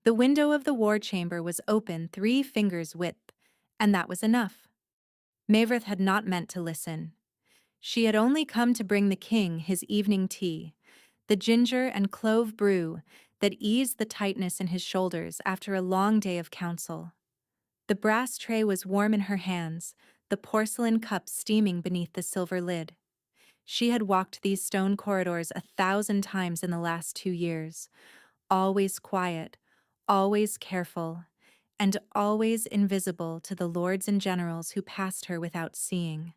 The window of the war chamber was open 3 fingers' width, and that was enough. Mavrith had not meant to listen. She had only come to bring the king his evening tea, the ginger and clove brew that eased the tightness in his shoulders after a long day of council. The brass tray was warm in her hands, the porcelain cup steaming beneath the silver lid. She had walked these stone corridors 1,000 times in the last 2 years, always quiet, always careful, and always invisible to the lords and generals who passed her without seeing.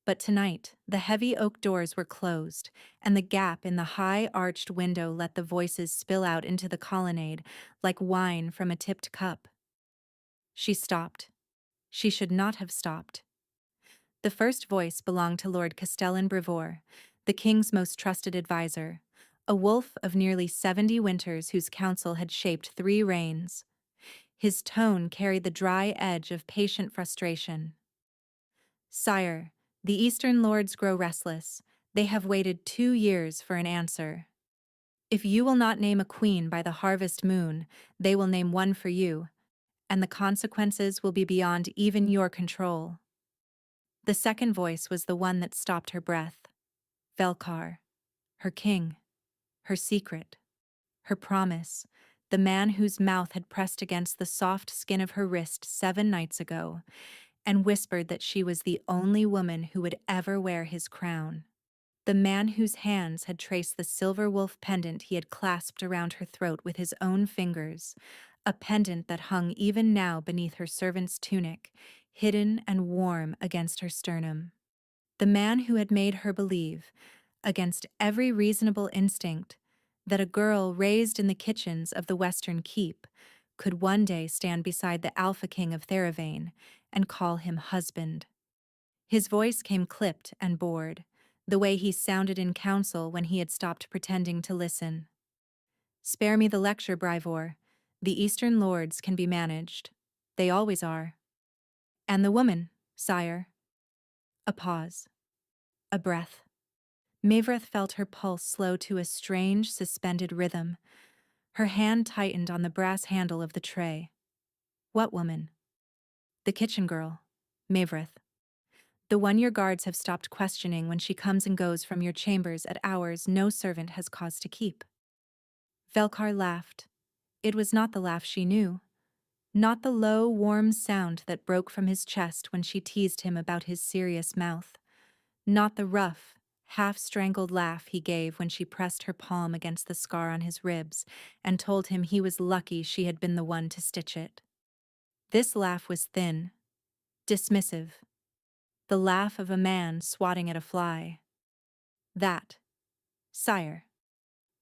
But tonight, the heavy oak doors were closed, and the gap in the high arched window let the voices spill out into the colonnade like wine from a tipped cup. She stopped. She should not have stopped. The first voice belonged to Lord Castellan Brevoort, the king's most trusted adviser, a wolf of nearly 70 winters whose counsel had shaped 3 reigns. His tone carried the dry edge of patient frustration. "Sire, the Eastern lords grow restless. They have waited 2 years for an answer. If you will not name a queen by the harvest moon, they will name one for you, and the consequences will be beyond even your control." The second voice was the one that stopped her breath. Velkar, her king, her secret, her promise, the man whose mouth had pressed against the soft skin of her wrist 7 nights ago, and whispered that she was the only woman who would ever wear his crown. The man whose hands had traced the silver wolf pendant he had clasped around her throat with his own fingers, a pendant that hung even now beneath her servant's tunic, hidden and warm against her sternum. The man who had made her believe, against every reasonable instinct, that a girl raised in the kitchens of the Western Keep could one day stand beside the Alpha King of Theravane and call him husband. His voice came clipped and bored, the way he sounded in council when he had stopped pretending to listen. "Spare me the lecture, Brevoort. The Eastern lords can be managed. They always are." "And the woman, sire?" A pause. A breath. Mavrith felt her pulse slow to a strange, suspended rhythm. Her hand tightened on the brass handle of the tray. "What woman?" "The kitchen girl, Mavrith. The one your guards have stopped questioning when she comes and goes from your chambers at hours no servant has cause to keep." Velkar laughed. It was not the laugh she knew. Not the low, warm sound that broke from his chest when she teased him about his serious mouth. Not the rough, half-strangled laugh he gave when she pressed her palm against the scar on his ribs and told him he was lucky she had been the one to stitch it. This laugh was thin, dismissive. The laugh of a man swatting at a fly. "That, sire.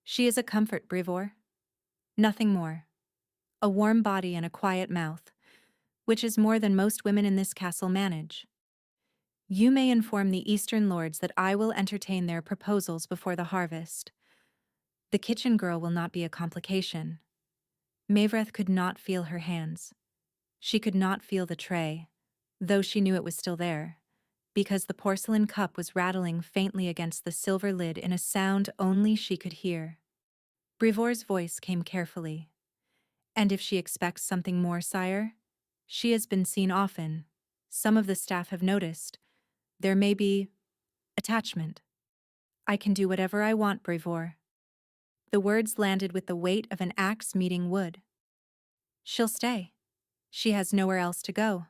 She is a comfort, Brevoort. Nothing more. A warm body and a quiet mouth, which is more than most women in this castle manage. You may inform the Eastern lords that I will entertain their proposals before the harvest. The kitchen girl will not be a complication." Mavrith could not feel her hands. She could not feel the tray, though she knew it was still there, because the porcelain cup was rattling faintly against the silver lid in a sound only she could hear. Brevoort's voice came carefully. "And if she expects something more, sire? She has been seen often. Some of the staff have noticed. There may be attachment. I can do whatever I want, Brevoort." The words landed with the weight of an axe meeting wood. "She'll stay. She has nowhere else to go.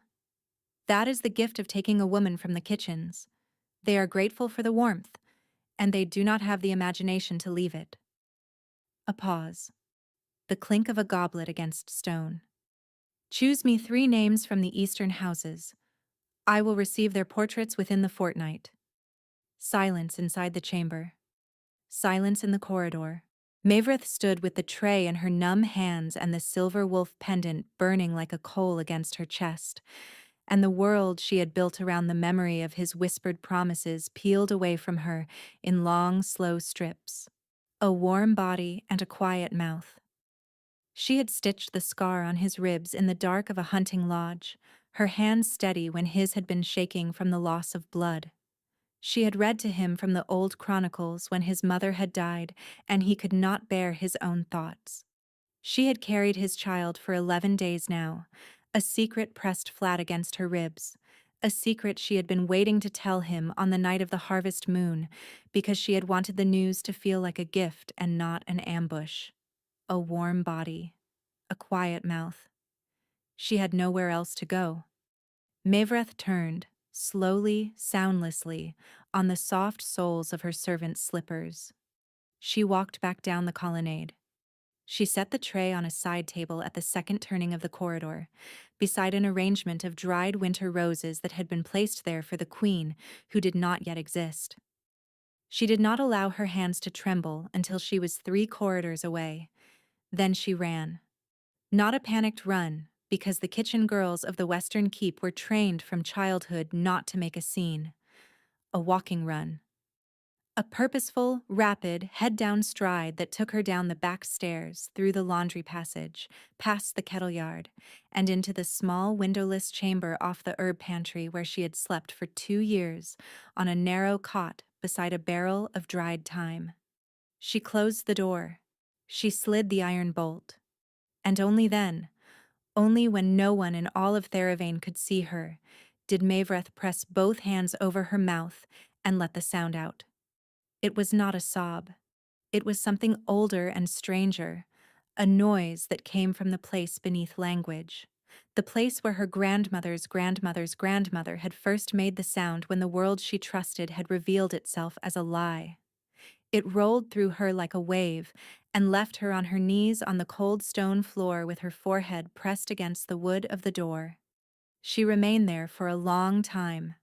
That is the gift of taking a woman from the kitchens. They are grateful for the warmth, and they do not have the imagination to leave it." A pause. The clink of a goblet against stone. "Choose me 3 names from the Eastern houses. I will receive their portraits within the fortnight." Silence inside the chamber. Silence in the corridor. Mavrith stood with the tray in her numb hands and the silver wolf pendant burning like a coal against her chest, and the world she had built around the memory of his whispered promises peeled away from her in long, slow strips. A warm body and a quiet mouth. She had stitched the scar on his ribs in the dark of a hunting lodge, her hands steady when his had been shaking from the loss of blood. She had read to him from the old chronicles when his mother had died and he could not bear his own thoughts. She had carried his child for 11 days now, a secret pressed flat against her ribs, a secret she had been waiting to tell him on the night of the harvest moon because she had wanted the news to feel like a gift and not an ambush. A warm body, a quiet mouth. She had nowhere else to go. Mavreth turned, slowly, soundlessly, on the soft soles of her servant's slippers. She walked back down the colonnade. She set the tray on a side table at the second turning of the corridor, beside an arrangement of dried winter roses that had been placed there for the queen, who did not yet exist. She did not allow her hands to tremble until she was 3 corridors away. Then she ran. Not a panicked run, because the kitchen girls of the Western Keep were trained from childhood not to make a scene. A walking run. A purposeful, rapid, head-down stride that took her down the back stairs, through the laundry passage, past the kettle yard, and into the small windowless chamber off the herb pantry where she had slept for 2 years, on a narrow cot beside a barrel of dried thyme. She closed the door. She slid the iron bolt. And only then, only when no one in all of Theravane could see her, did Mavreth press both hands over her mouth and let the sound out. It was not a sob. It was something older and stranger, a noise that came from the place beneath language, the place where her grandmother's grandmother's grandmother had first made the sound when the world she trusted had revealed itself as a lie. It rolled through her like a wave and left her on her knees on the cold stone floor with her forehead pressed against the wood of the door. She remained there for a long time.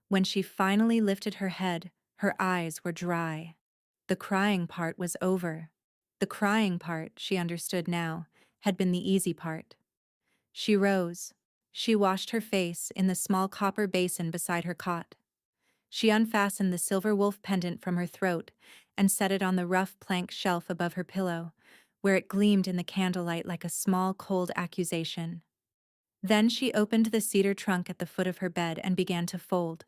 When she finally lifted her head, her eyes were dry. The crying part was over. The crying part, she understood now, had been the easy part. She rose. She washed her face in the small copper basin beside her cot. She unfastened the silver wolf pendant from her throat and set it on the rough plank shelf above her pillow, where it gleamed in the candlelight like a small, cold accusation. Then she opened the cedar trunk at the foot of her bed and began to fold.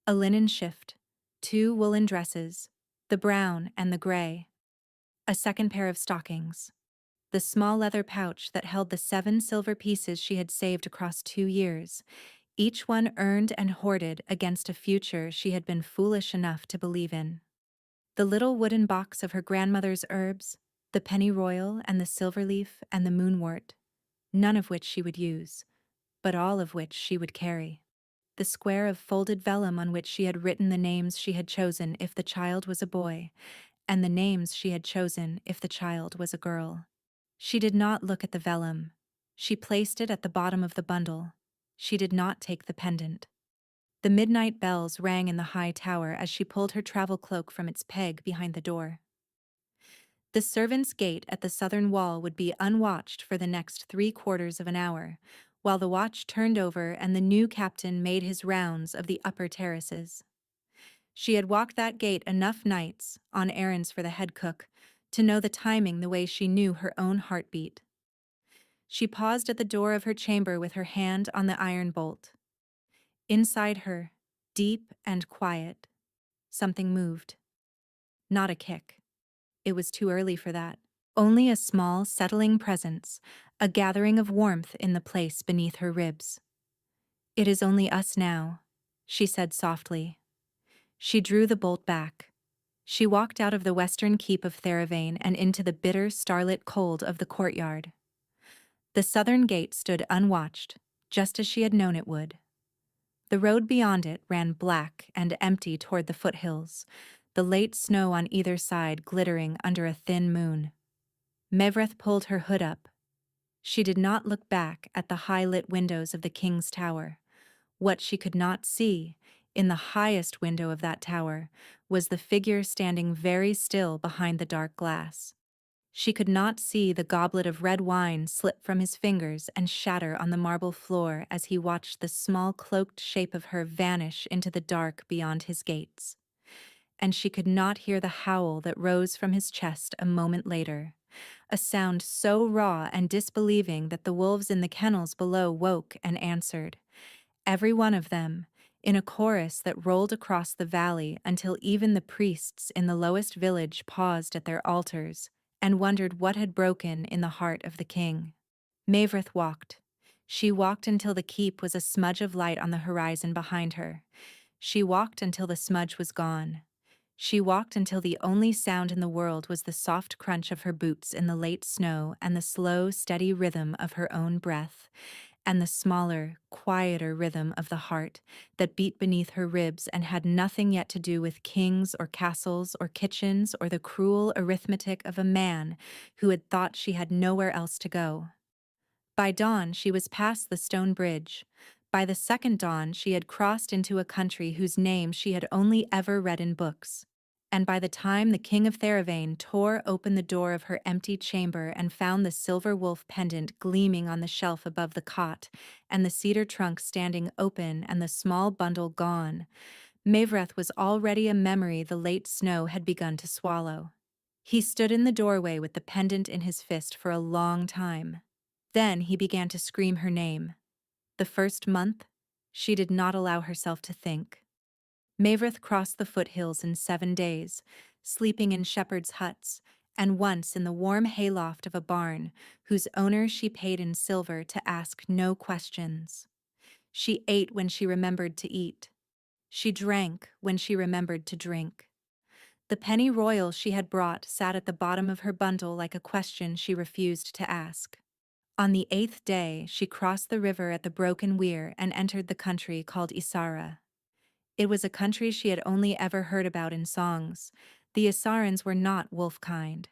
A linen shift, 2 woolen dresses, the brown and the gray, a second pair of stockings, the small leather pouch that held the 7 silver pieces she had saved across 2 years, each one earned and hoarded against a future she had been foolish enough to believe in. The little wooden box of her grandmother's herbs, the pennyroyal and the silverleaf and the moonwort, none of which she would use, but all of which she would carry. The square of folded vellum on which she had written the names she had chosen if the child was a boy, and the names she had chosen if the child was a girl. She did not look at the vellum. She placed it at the bottom of the bundle. She did not take the pendant. The midnight bells rang in the high tower as she pulled her travel cloak from its peg behind the door. The servants' gate at the southern wall would be unwatched for the next 3/4 of an hour, while the watch turned over and the new captain made his rounds of the upper terraces. She had walked that gate enough nights, on errands for the head cook, to know the timing the way she knew her own heartbeat. She paused at the door of her chamber with her hand on the iron bolt. Inside her, deep and quiet, something moved. Not a kick. It was too early for that. Only a small, settling presence, a gathering of warmth in the place beneath her ribs. "It is only us now," she said softly. She drew the bolt back. She walked out of the western keep of Theravane and into the bitter, starlit cold of the courtyard. The southern gate stood unwatched, just as she had known it would. The road beyond it ran black and empty toward the foothills, the late snow on either side glittering under a thin moon. Mavreth pulled her hood up. She did not look back at the high-lit windows of the king's tower. What she could not see, in the highest window of that tower, was the figure standing very still behind the dark glass. She could not see the goblet of red wine slip from his fingers and shatter on the marble floor as he watched the small cloaked shape of her vanish into the dark beyond his gates. And she could not hear the howl that rose from his chest a moment later, a sound so raw and disbelieving that the wolves in the kennels below woke and answered, every one of them, in a chorus that rolled across the valley until even the priests in the lowest village paused at their altars, and wondered what had broken in the heart of the king. Mavrith walked. She walked until the keep was a smudge of light on the horizon behind her. She walked until the smudge was gone. She walked until the only sound in the world was the soft crunch of her boots in the late snow and the slow, steady rhythm of her own breath, and the smaller, quieter rhythm of the heart that beat beneath her ribs and had nothing yet to do with kings or castles or kitchens or the cruel arithmetic of a man who had thought she had nowhere else to go. By dawn, she was past the stone bridge. By the second dawn, she had crossed into a country whose name she had only ever read in books. And by the time the king of Theravane tore open the door of her empty chamber and found the silver wolf pendant gleaming on the shelf above the cot, and the cedar trunk standing open and the small bundle gone, Mavreth was already a memory the late snow had begun to swallow. He stood in the doorway with the pendant in his fist for a long time. Then he began to scream her name. The first month, she did not allow herself to think. Mavrith crossed the foothills in 7 days, sleeping in shepherds' huts, and once in the warm hayloft of a barn, whose owner she paid in silver to ask no questions. She ate when she remembered to eat. She drank when she remembered to drink. The penny royal she had brought sat at the bottom of her bundle like a question she refused to ask. On the 8th day, she crossed the river at the broken weir and entered the country called Isara. It was a country she had only ever heard about in songs. The Isarans were not wolf-kind.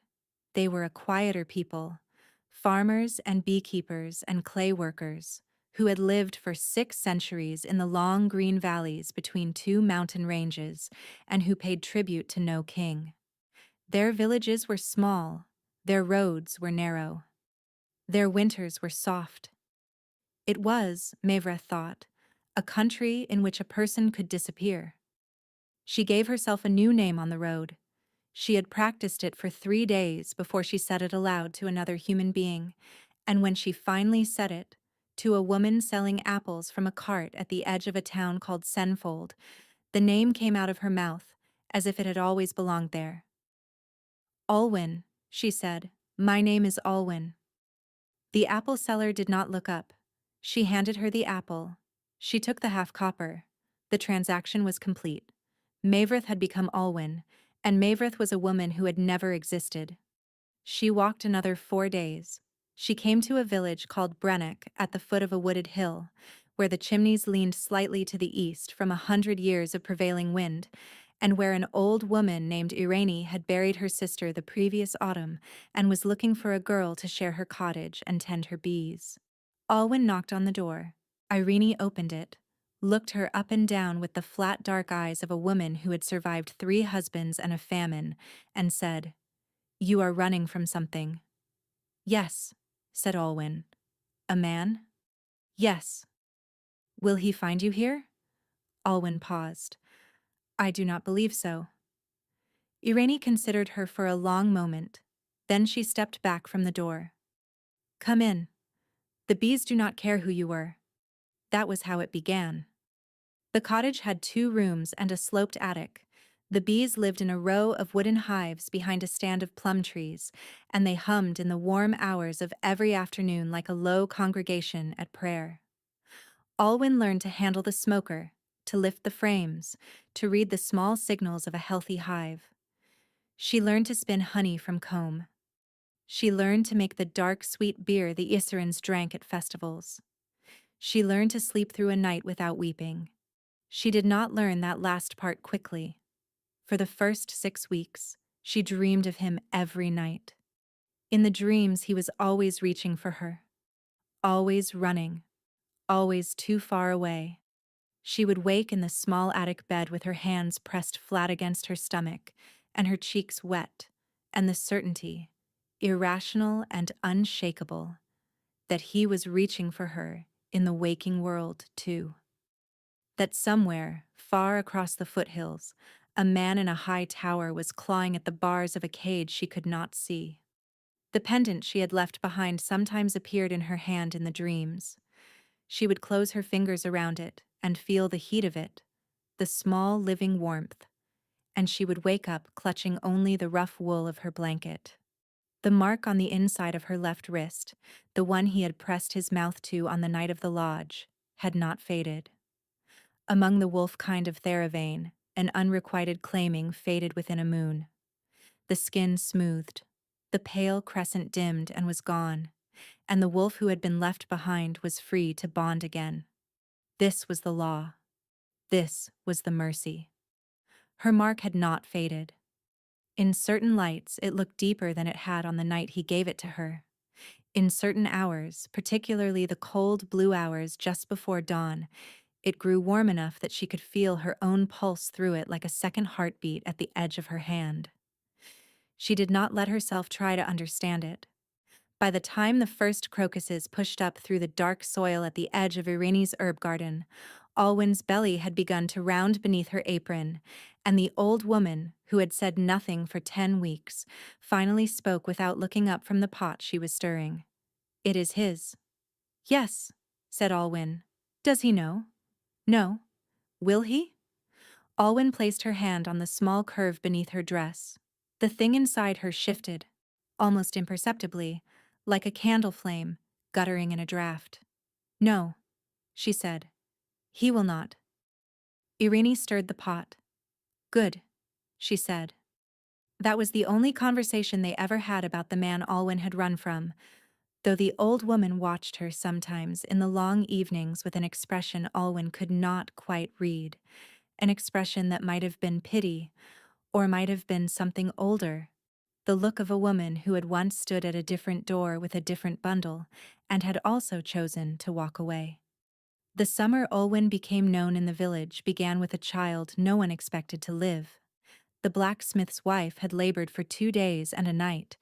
They were a quieter people, farmers and beekeepers and clay workers, who had lived for 6 centuries in the long green valleys between 2 mountain ranges and who paid tribute to no king. Their villages were small, their roads were narrow. Their winters were soft. It was, Mavreth thought, a country in which a person could disappear. She gave herself a new name on the road. She had practiced it for 3 days before she said it aloud to another human being, and when she finally said it, to a woman selling apples from a cart at the edge of a town called Senfold, the name came out of her mouth as if it had always belonged there. Alwyn, she said, my name is Alwyn. The apple seller did not look up. She handed her the apple. She took the half-copper. The transaction was complete. Mavrith had become Alwyn, and Mavrith was a woman who had never existed. She walked another 4 days. She came to a village called Brennock at the foot of a wooded hill, where the chimneys leaned slightly to the east from 100 years of prevailing wind, and where an old woman named Irene had buried her sister the previous autumn and was looking for a girl to share her cottage and tend her bees. Alwyn knocked on the door. Irene opened it, looked her up and down with the flat dark eyes of a woman who had survived 3 husbands and a famine, and said, "You are running from something." "Yes," said Alwyn. "A man?" "Yes." "Will he find you here?" Alwyn paused. "I do not believe so." Irene considered her for a long moment. Then she stepped back from the door. "Come in. The bees do not care who you were." That was how it began. The cottage had 2 rooms and a sloped attic. The bees lived in a row of wooden hives behind a stand of plum trees, and they hummed in the warm hours of every afternoon like a low congregation at prayer. Alwyn learned to handle the smoker, to lift the frames, to read the small signals of a healthy hive. She learned to spin honey from comb. She learned to make the dark, sweet beer the Isserans drank at festivals. She learned to sleep through a night without weeping. She did not learn that last part quickly. For the first 6 weeks, she dreamed of him every night. In the dreams, he was always reaching for her, always running, always too far away. She would wake in the small attic bed with her hands pressed flat against her stomach and her cheeks wet, and the certainty, irrational and unshakable, that he was reaching for her in the waking world, too. That somewhere, far across the foothills, a man in a high tower was clawing at the bars of a cage she could not see. The pendant she had left behind sometimes appeared in her hand in the dreams. She would close her fingers around it and feel the heat of it, the small living warmth, and she would wake up clutching only the rough wool of her blanket. The mark on the inside of her left wrist, the one he had pressed his mouth to on the night of the lodge, had not faded. Among the wolf kind of Theravane, an unrequited claiming faded within a moon. The skin smoothed. The pale crescent dimmed and was gone, and the wolf who had been left behind was free to bond again. This was the law. This was the mercy. Her mark had not faded. In certain lights, it looked deeper than it had on the night he gave it to her. In certain hours, particularly the cold blue hours just before dawn, it grew warm enough that she could feel her own pulse through it like a second heartbeat at the edge of her hand. She did not let herself try to understand it. By the time the first crocuses pushed up through the dark soil at the edge of Irene's herb garden, Alwyn's belly had begun to round beneath her apron, and the old woman, who had said nothing for 10 weeks, finally spoke without looking up from the pot she was stirring. "It is his." "Yes," said Alwyn. "Does he know?" "No." "Will he?" Alwyn placed her hand on the small curve beneath her dress. The thing inside her shifted, almost imperceptibly, like a candle flame, guttering in a draught. "No," she said. "He will not." Irene stirred the pot. "Good," she said. That was the only conversation they ever had about the man Alwyn had run from, though the old woman watched her sometimes in the long evenings with an expression Alwyn could not quite read, an expression that might have been pity, or might have been something older, the look of a woman who had once stood at a different door with a different bundle, and had also chosen to walk away. The summer Olwen became known in the village began with a child no one expected to live. The blacksmith's wife had labored for 2 days and a night,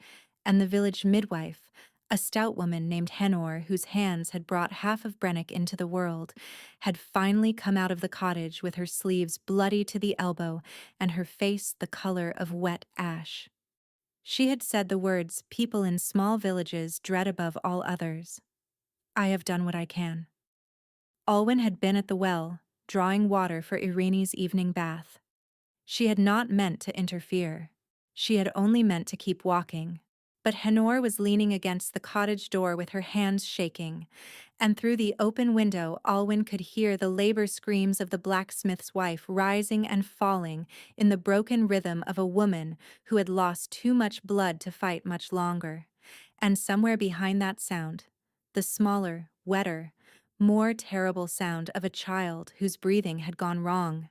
and the village midwife, a stout woman named Henor whose hands had brought half of Brennick into the world, had finally come out of the cottage with her sleeves bloody to the elbow and her face the color of wet ash. She had said the words people in small villages dread above all others. "I have done what I can." Alwyn had been at the well, drawing water for Irene's evening bath. She had not meant to interfere. She had only meant to keep walking. But Henor was leaning against the cottage door with her hands shaking, and through the open window Alwyn could hear the labor screams of the blacksmith's wife rising and falling in the broken rhythm of a woman who had lost too much blood to fight much longer. And somewhere behind that sound, the smaller, wetter, more terrible sound of a child whose breathing had gone wrong.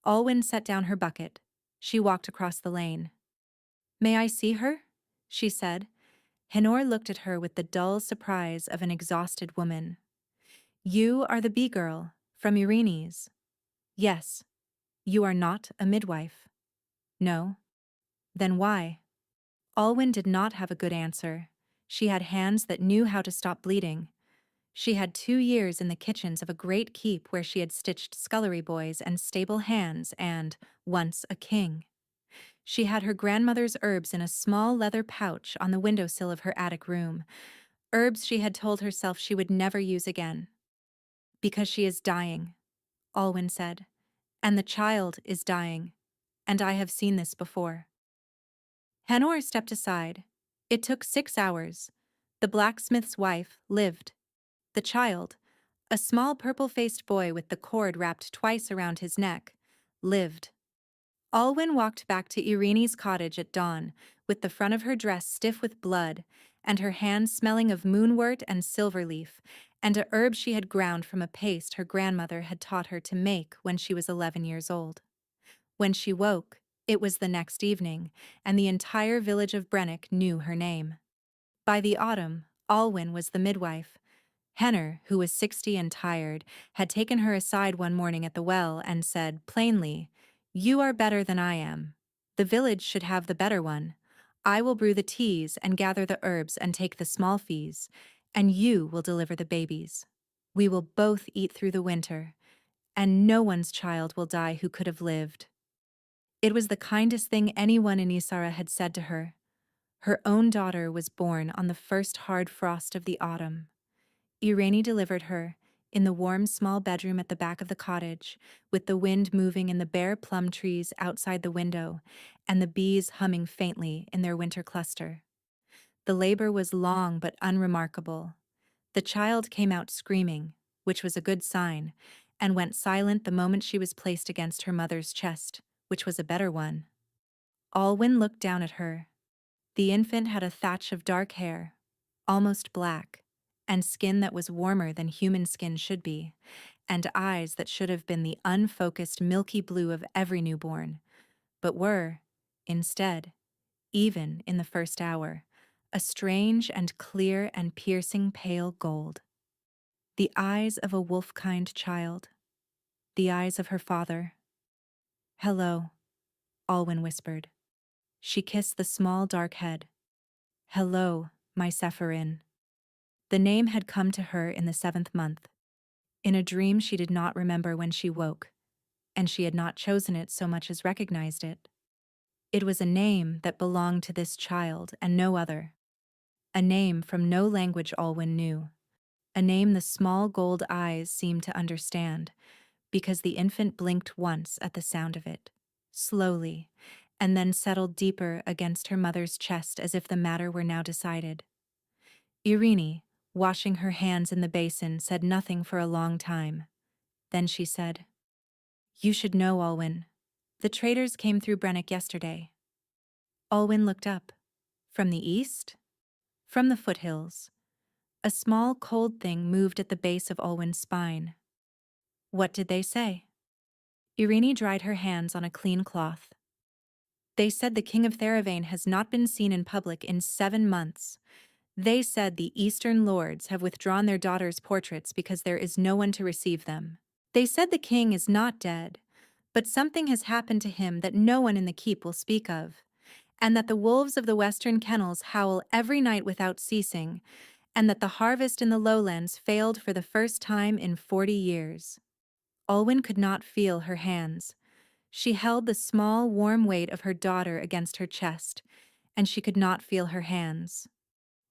Alwyn set down her bucket. She walked across the lane. "May I see her?" she said. Henor looked at her with the dull surprise of an exhausted woman. "You are the bee girl, from Irene's." "Yes." "You are not a midwife." "No." "Then why?" Alwyn did not have a good answer. She had hands that knew how to stop bleeding. She had 2 years in the kitchens of a great keep where she had stitched scullery boys and stable hands and, once, a king. She had her grandmother's herbs in a small leather pouch on the windowsill of her attic room, herbs she had told herself she would never use again. "Because she is dying," Alwyn said, "and the child is dying, and I have seen this before." Henor stepped aside. It took 6 hours. The blacksmith's wife lived. The child, a small purple-faced boy with the cord wrapped twice around his neck, lived. Alwyn walked back to Irene's cottage at dawn, with the front of her dress stiff with blood, and her hands smelling of moonwort and silverleaf, and a herb she had ground from a paste her grandmother had taught her to make when she was 11 years old. When she woke, it was the next evening, and the entire village of Brennick knew her name. By the autumn, Alwyn was the midwife. Henner, who was 60 and tired, had taken her aside one morning at the well and said, plainly, "You are better than I am. The village should have the better one. I will brew the teas and gather the herbs and take the small fees, and you will deliver the babies. We will both eat through the winter, and no one's child will die who could have lived." It was the kindest thing anyone in Isara had said to her. Her own daughter was born on the first hard frost of the autumn. Irene delivered her, in the warm small bedroom at the back of the cottage, with the wind moving in the bare plum trees outside the window, and the bees humming faintly in their winter cluster. The labor was long but unremarkable. The child came out screaming, which was a good sign, and went silent the moment she was placed against her mother's chest, which was a better one. Alwyn looked down at her. The infant had a thatch of dark hair, almost black, and skin that was warmer than human skin should be, and eyes that should have been the unfocused milky blue of every newborn, but were, instead, even in the first hour, a strange and clear and piercing pale gold. The eyes of a wolf-kind child. The eyes of her father. "Hello," Alwyn whispered. She kissed the small dark head. "Hello, my Sephirin." The name had come to her in the 7th month. In a dream she did not remember when she woke, and she had not chosen it so much as recognized it. It was a name that belonged to this child and no other. A name from no language Alwyn knew. A name the small gold eyes seemed to understand, because the infant blinked once at the sound of it, slowly, and then settled deeper against her mother's chest as if the matter were now decided. Irene, washing her hands in the basin, said nothing for a long time. Then she said, "You should know, Alwyn. The traders came through Brennick yesterday." Alwyn looked up. From the east? From the foothills. A small cold thing moved at the base of Alwyn's spine. "What did they say?" Irene dried her hands on a clean cloth. "They said the King of Theravane has not been seen in public in 7 months. They said the Eastern lords have withdrawn their daughters' portraits because there is no one to receive them. They said the king is not dead, but something has happened to him that no one in the keep will speak of, and that the wolves of the western kennels howl every night without ceasing, and that the harvest in the lowlands failed for the first time in 40 years. Alwyn could not feel her hands. She held the small, warm weight of her daughter against her chest, and she could not feel her hands.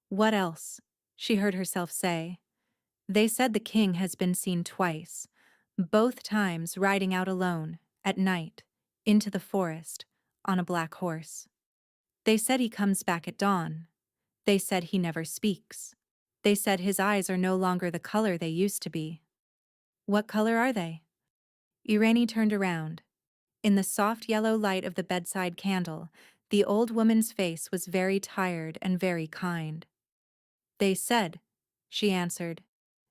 "What else?" she heard herself say. "They said the king has been seen twice, both times riding out alone, at night, into the forest, on a black horse. They said he comes back at dawn. They said he never speaks. They said his eyes are no longer the color they used to be." "What color are they?" Irene turned around. In the soft yellow light of the bedside candle, the old woman's face was very tired and very kind. "They said," she answered,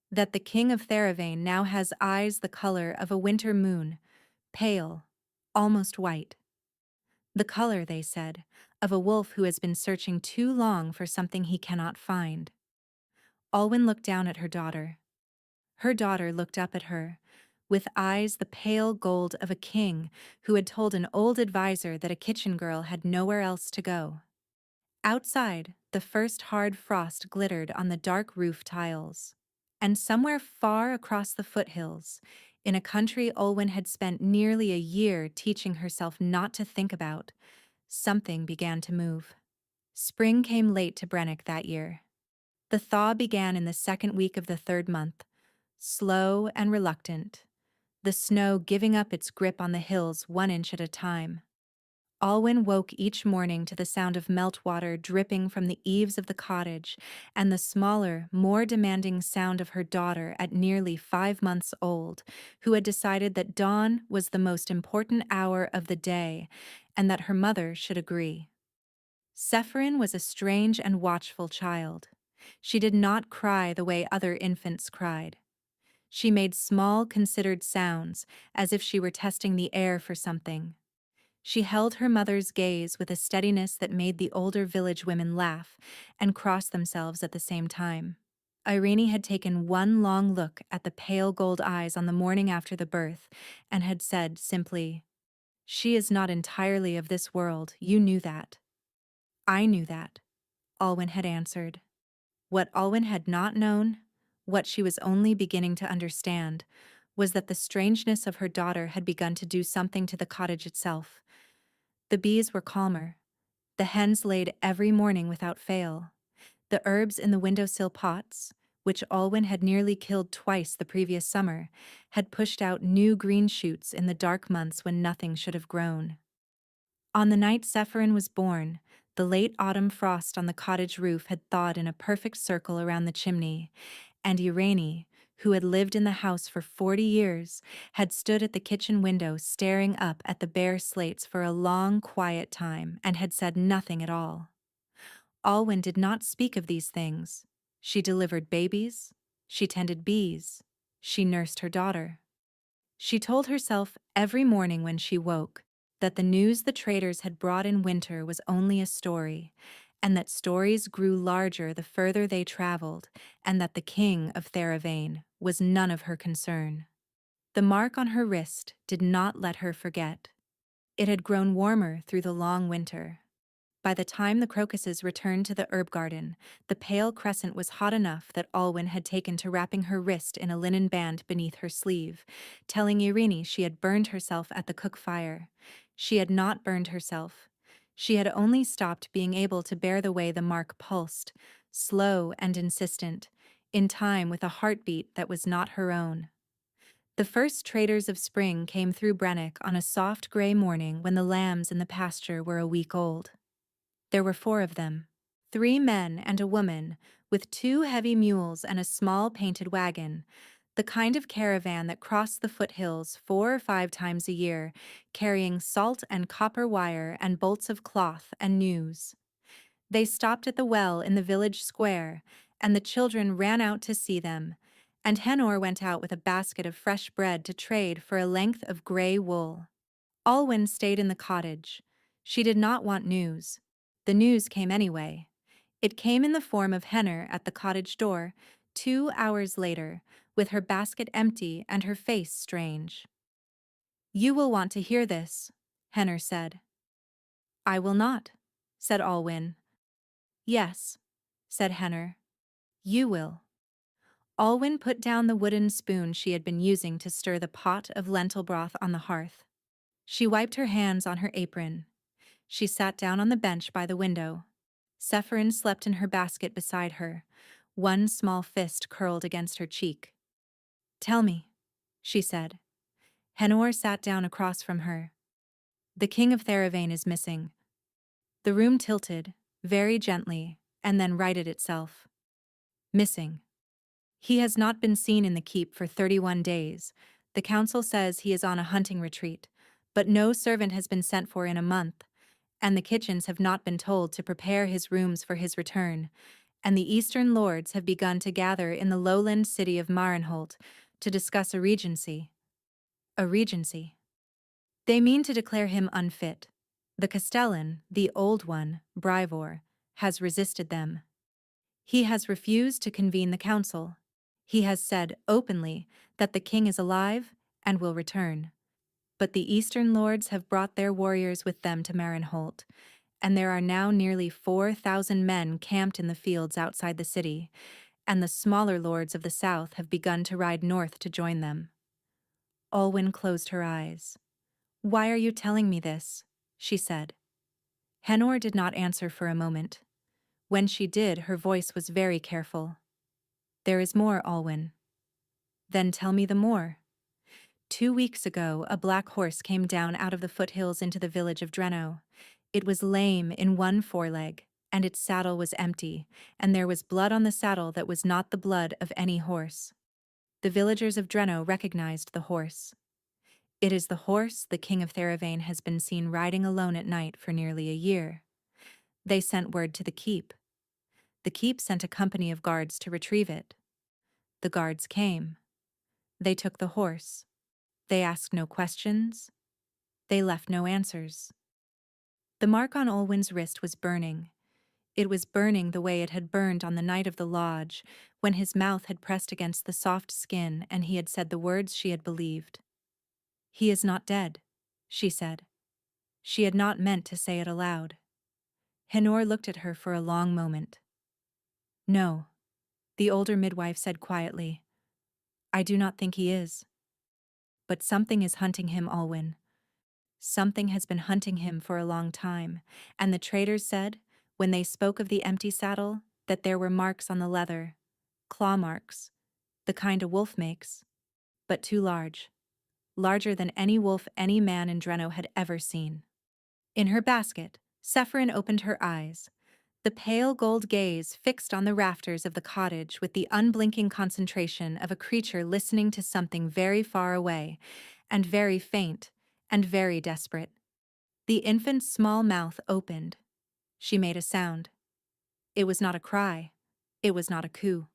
"that the King of Theravane now has eyes the color of a winter moon, pale, almost white. The color, they said, of a wolf who has been searching too long for something he cannot find." Alwyn looked down at her daughter. Her daughter looked up at her, with eyes the pale gold of a king who had told an old advisor that a kitchen girl had nowhere else to go. Outside, the first hard frost glittered on the dark roof tiles. And somewhere far across the foothills, in a country Olwen had spent nearly a year teaching herself not to think about, something began to move. Spring came late to Brennick that year. The thaw began in the 2nd week of the 3rd month, slow and reluctant, the snow giving up its grip on the hills 1 inch at a time. Alwyn woke each morning to the sound of meltwater dripping from the eaves of the cottage and the smaller, more demanding sound of her daughter at nearly 5 months old, who had decided that dawn was the most important hour of the day and that her mother should agree. Sephirin was a strange and watchful child. She did not cry the way other infants cried. She made small, considered sounds, as if she were testing the air for something. She held her mother's gaze with a steadiness that made the older village women laugh and cross themselves at the same time. Irene had taken one long look at the pale gold eyes on the morning after the birth and had said simply, "She is not entirely of this world, you knew that." "I knew that," Alwyn had answered. What Alwyn had not known, what she was only beginning to understand, was that the strangeness of her daughter had begun to do something to the cottage itself. The bees were calmer. The hens laid every morning without fail. The herbs in the windowsill pots, which Alwyn had nearly killed twice the previous summer, had pushed out new green shoots in the dark months when nothing should have grown. On the night Sephirin was born, The late autumn frost on the cottage roof had thawed in a perfect circle around the chimney, and Irene, who had lived in the house for 40 years, had stood at the kitchen window staring up at the bare slates for a long, quiet time and had said nothing at all. Alwyn did not speak of these things. She delivered babies, she tended bees, she nursed her daughter. She told herself every morning when she woke that the news the traders had brought in winter was only a story, and that stories grew larger the further they traveled, and that the king of Theravane was none of her concern. The mark on her wrist did not let her forget. It had grown warmer through the long winter. By the time the crocuses returned to the herb garden, the pale crescent was hot enough that Alwyn had taken to wrapping her wrist in a linen band beneath her sleeve, telling Irene she had burned herself at the cook fire. She had not burned herself. She had only stopped being able to bear the way the mark pulsed, slow and insistent, in time with a heartbeat that was not her own. The first traders of spring came through Brennock on a soft gray morning when the lambs in the pasture were a week old. There were 4 of them, 3 men and a woman, with 2 heavy mules and a small painted wagon, the kind of caravan that crossed the foothills 4 or 5 times a year, carrying salt and copper wire and bolts of cloth and news. They stopped at the well in the village square, and the children ran out to see them, and Henor went out with a basket of fresh bread to trade for a length of gray wool. Alwyn stayed in the cottage. She did not want news. The news came anyway. It came in the form of Henner at the cottage door, 2 hours later, with her basket empty and her face strange. "You will want to hear this," Henner said. "I will not," said Alwyn. "Yes," said Henner. "You will." Alwyn put down the wooden spoon she had been using to stir the pot of lentil broth on the hearth. She wiped her hands on her apron. She sat down on the bench by the window. Sephirin slept in her basket beside her, one small fist curled against her cheek. "Tell me," she said. Henor sat down across from her. "The king of Theravane is missing." The room tilted, very gently, and then righted itself. "Missing. He has not been seen in the keep for 31 days. The council says he is on a hunting retreat, but no servant has been sent for in a month, and the kitchens have not been told to prepare his rooms for his return, and the eastern lords have begun to gather in the lowland city of Marenholt to discuss a regency. A regency. They mean to declare him unfit. The Castellan, the old one, Brivor, has resisted them. He has refused to convene the council. He has said openly that the king is alive and will return. But the eastern lords have brought their warriors with them to Marenholt, and there are now nearly 4,000 men camped in the fields outside the city, and the smaller lords of the south have begun to ride north to join them. Alwyn closed her eyes. "Why are you telling me this?" she said. Henor did not answer for a moment. When she did, her voice was very careful. "There is more, Alwyn." "Then tell me the more." 2 weeks ago, a black horse came down out of the foothills into the village of Dreno. It was lame in one foreleg, and its saddle was empty, and there was blood on the saddle that was not the blood of any horse. The villagers of Dreno recognized the horse. It is the horse the king of Theravane has been seen riding alone at night for nearly a year. They sent word to the keep. The keep sent a company of guards to retrieve it. The guards came. They took the horse. They asked no questions. They left no answers. The mark on Olwyn's wrist was burning. It was burning the way it had burned on the night of the lodge, when his mouth had pressed against the soft skin and he had said the words she had believed. "He is not dead," she said. She had not meant to say it aloud. Henor looked at her for a long moment. "No," the older midwife said quietly. "I do not think he is. But something is hunting him, Alwyn. Something has been hunting him for a long time, and the traders said, when they spoke of the empty saddle, that there were marks on the leather, claw marks, the kind a wolf makes, but too large, larger than any wolf any man in Dreno had ever seen." In her basket, Sephirin opened her eyes, the pale gold gaze fixed on the rafters of the cottage with the unblinking concentration of a creature listening to something very far away, and very faint, and very desperate. The infant's small mouth opened. She made a sound. It was not a cry. It was not a coo.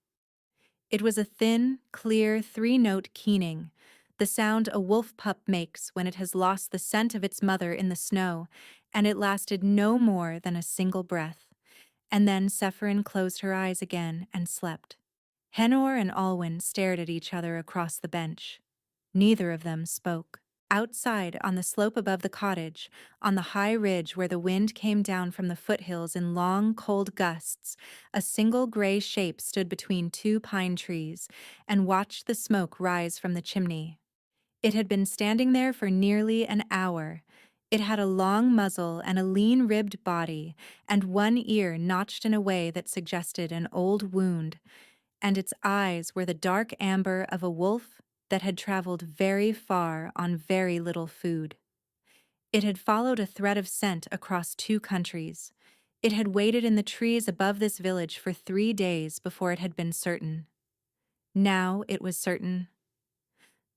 It was a thin, clear, three-note keening, the sound a wolf pup makes when it has lost the scent of its mother in the snow, and it lasted no more than a single breath. And then Sephirin closed her eyes again and slept. Henor and Alwyn stared at each other across the bench. Neither of them spoke. Outside, on the slope above the cottage, on the high ridge where the wind came down from the foothills in long, cold gusts, a single gray shape stood between two pine trees and watched the smoke rise from the chimney. It had been standing there for nearly an hour. It had a long muzzle and a lean-ribbed body, and one ear notched in a way that suggested an old wound, and its eyes were the dark amber of a wolf that had traveled very far on very little food. It had followed a thread of scent across 2 countries. It had waited in the trees above this village for 3 days before it had been certain. Now it was certain.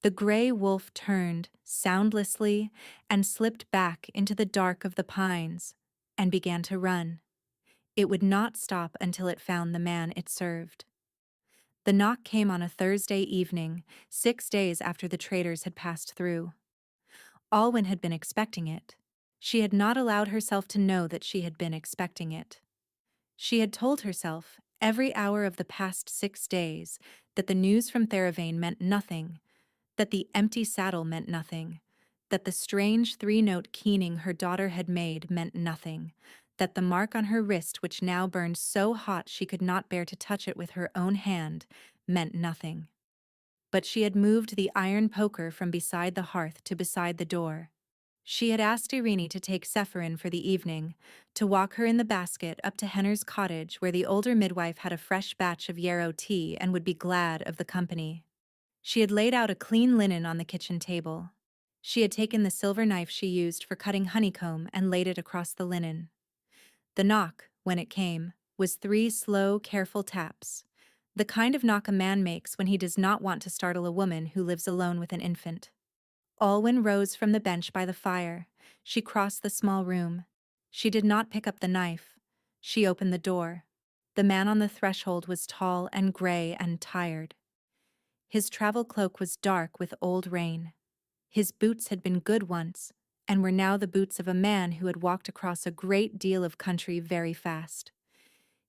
The gray wolf turned, soundlessly, and slipped back into the dark of the pines, and began to run. It would not stop until it found the man it served. The knock came on a Thursday evening, 6 days after the traders had passed through. Alwyn had been expecting it. She had not allowed herself to know that she had been expecting it. She had told herself, every hour of the past 6 days, that the news from Theravane meant nothing, that the empty saddle meant nothing, that the strange 3-note keening her daughter had made meant nothing, that the mark on her wrist which now burned so hot she could not bear to touch it with her own hand meant nothing. But she had moved the iron poker from beside the hearth to beside the door. She had asked Irini to take Sephirin for the evening, to walk her in the basket up to Henner's cottage where the older midwife had a fresh batch of yarrow tea and would be glad of the company. She had laid out a clean linen on the kitchen table. She had taken the silver knife she used for cutting honeycomb and laid it across the linen. The knock, when it came, was 3 slow, careful taps, the kind of knock a man makes when he does not want to startle a woman who lives alone with an infant. Alwyn rose from the bench by the fire. She crossed the small room. She did not pick up the knife. She opened the door. The man on the threshold was tall and gray and tired. His travel cloak was dark with old rain. His boots had been good once, and were now the boots of a man who had walked across a great deal of country very fast.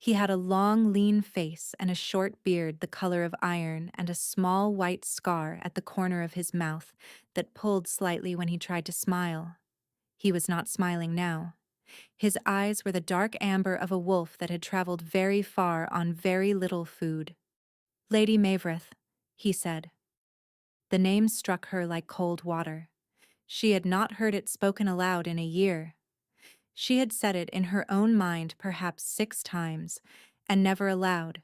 He had a long, lean face and a short beard the color of iron and a small white scar at the corner of his mouth that pulled slightly when he tried to smile. He was not smiling now. His eyes were the dark amber of a wolf that had traveled very far on very little food. "Lady Mavrith," he said. The name struck her like cold water. She had not heard it spoken aloud in a year. She had said it in her own mind perhaps 6 times, and never aloud,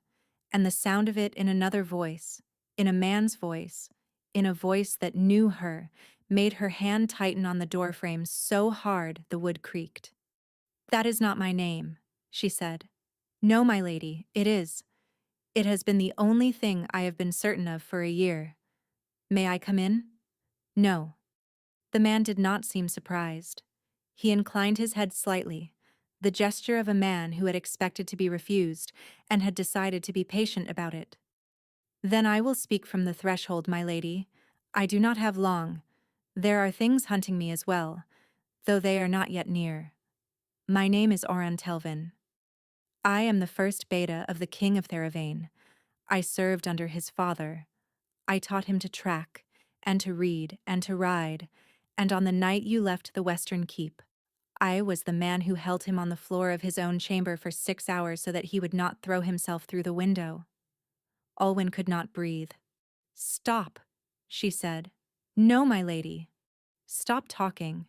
and the sound of it in another voice, in a man's voice, in a voice that knew her, made her hand tighten on the doorframe so hard the wood creaked. "That is not my name," she said. "No, my lady, it is. It has been the only thing I have been certain of for a year. May I come in?" "No." The man did not seem surprised. He inclined his head slightly, the gesture of a man who had expected to be refused and had decided to be patient about it. "Then I will speak from the threshold, my lady. I do not have long. There are things hunting me as well, though they are not yet near. My name is Oran Telvin. I am the first beta of the king of Theravane. I served under his father. I taught him to track, and to read, and to ride, and on the night you left the Western Keep, I was the man who held him on the floor of his own chamber for 6 hours so that he would not throw himself through the window." Alwyn could not breathe. "Stop," she said. "No, my lady. Stop talking."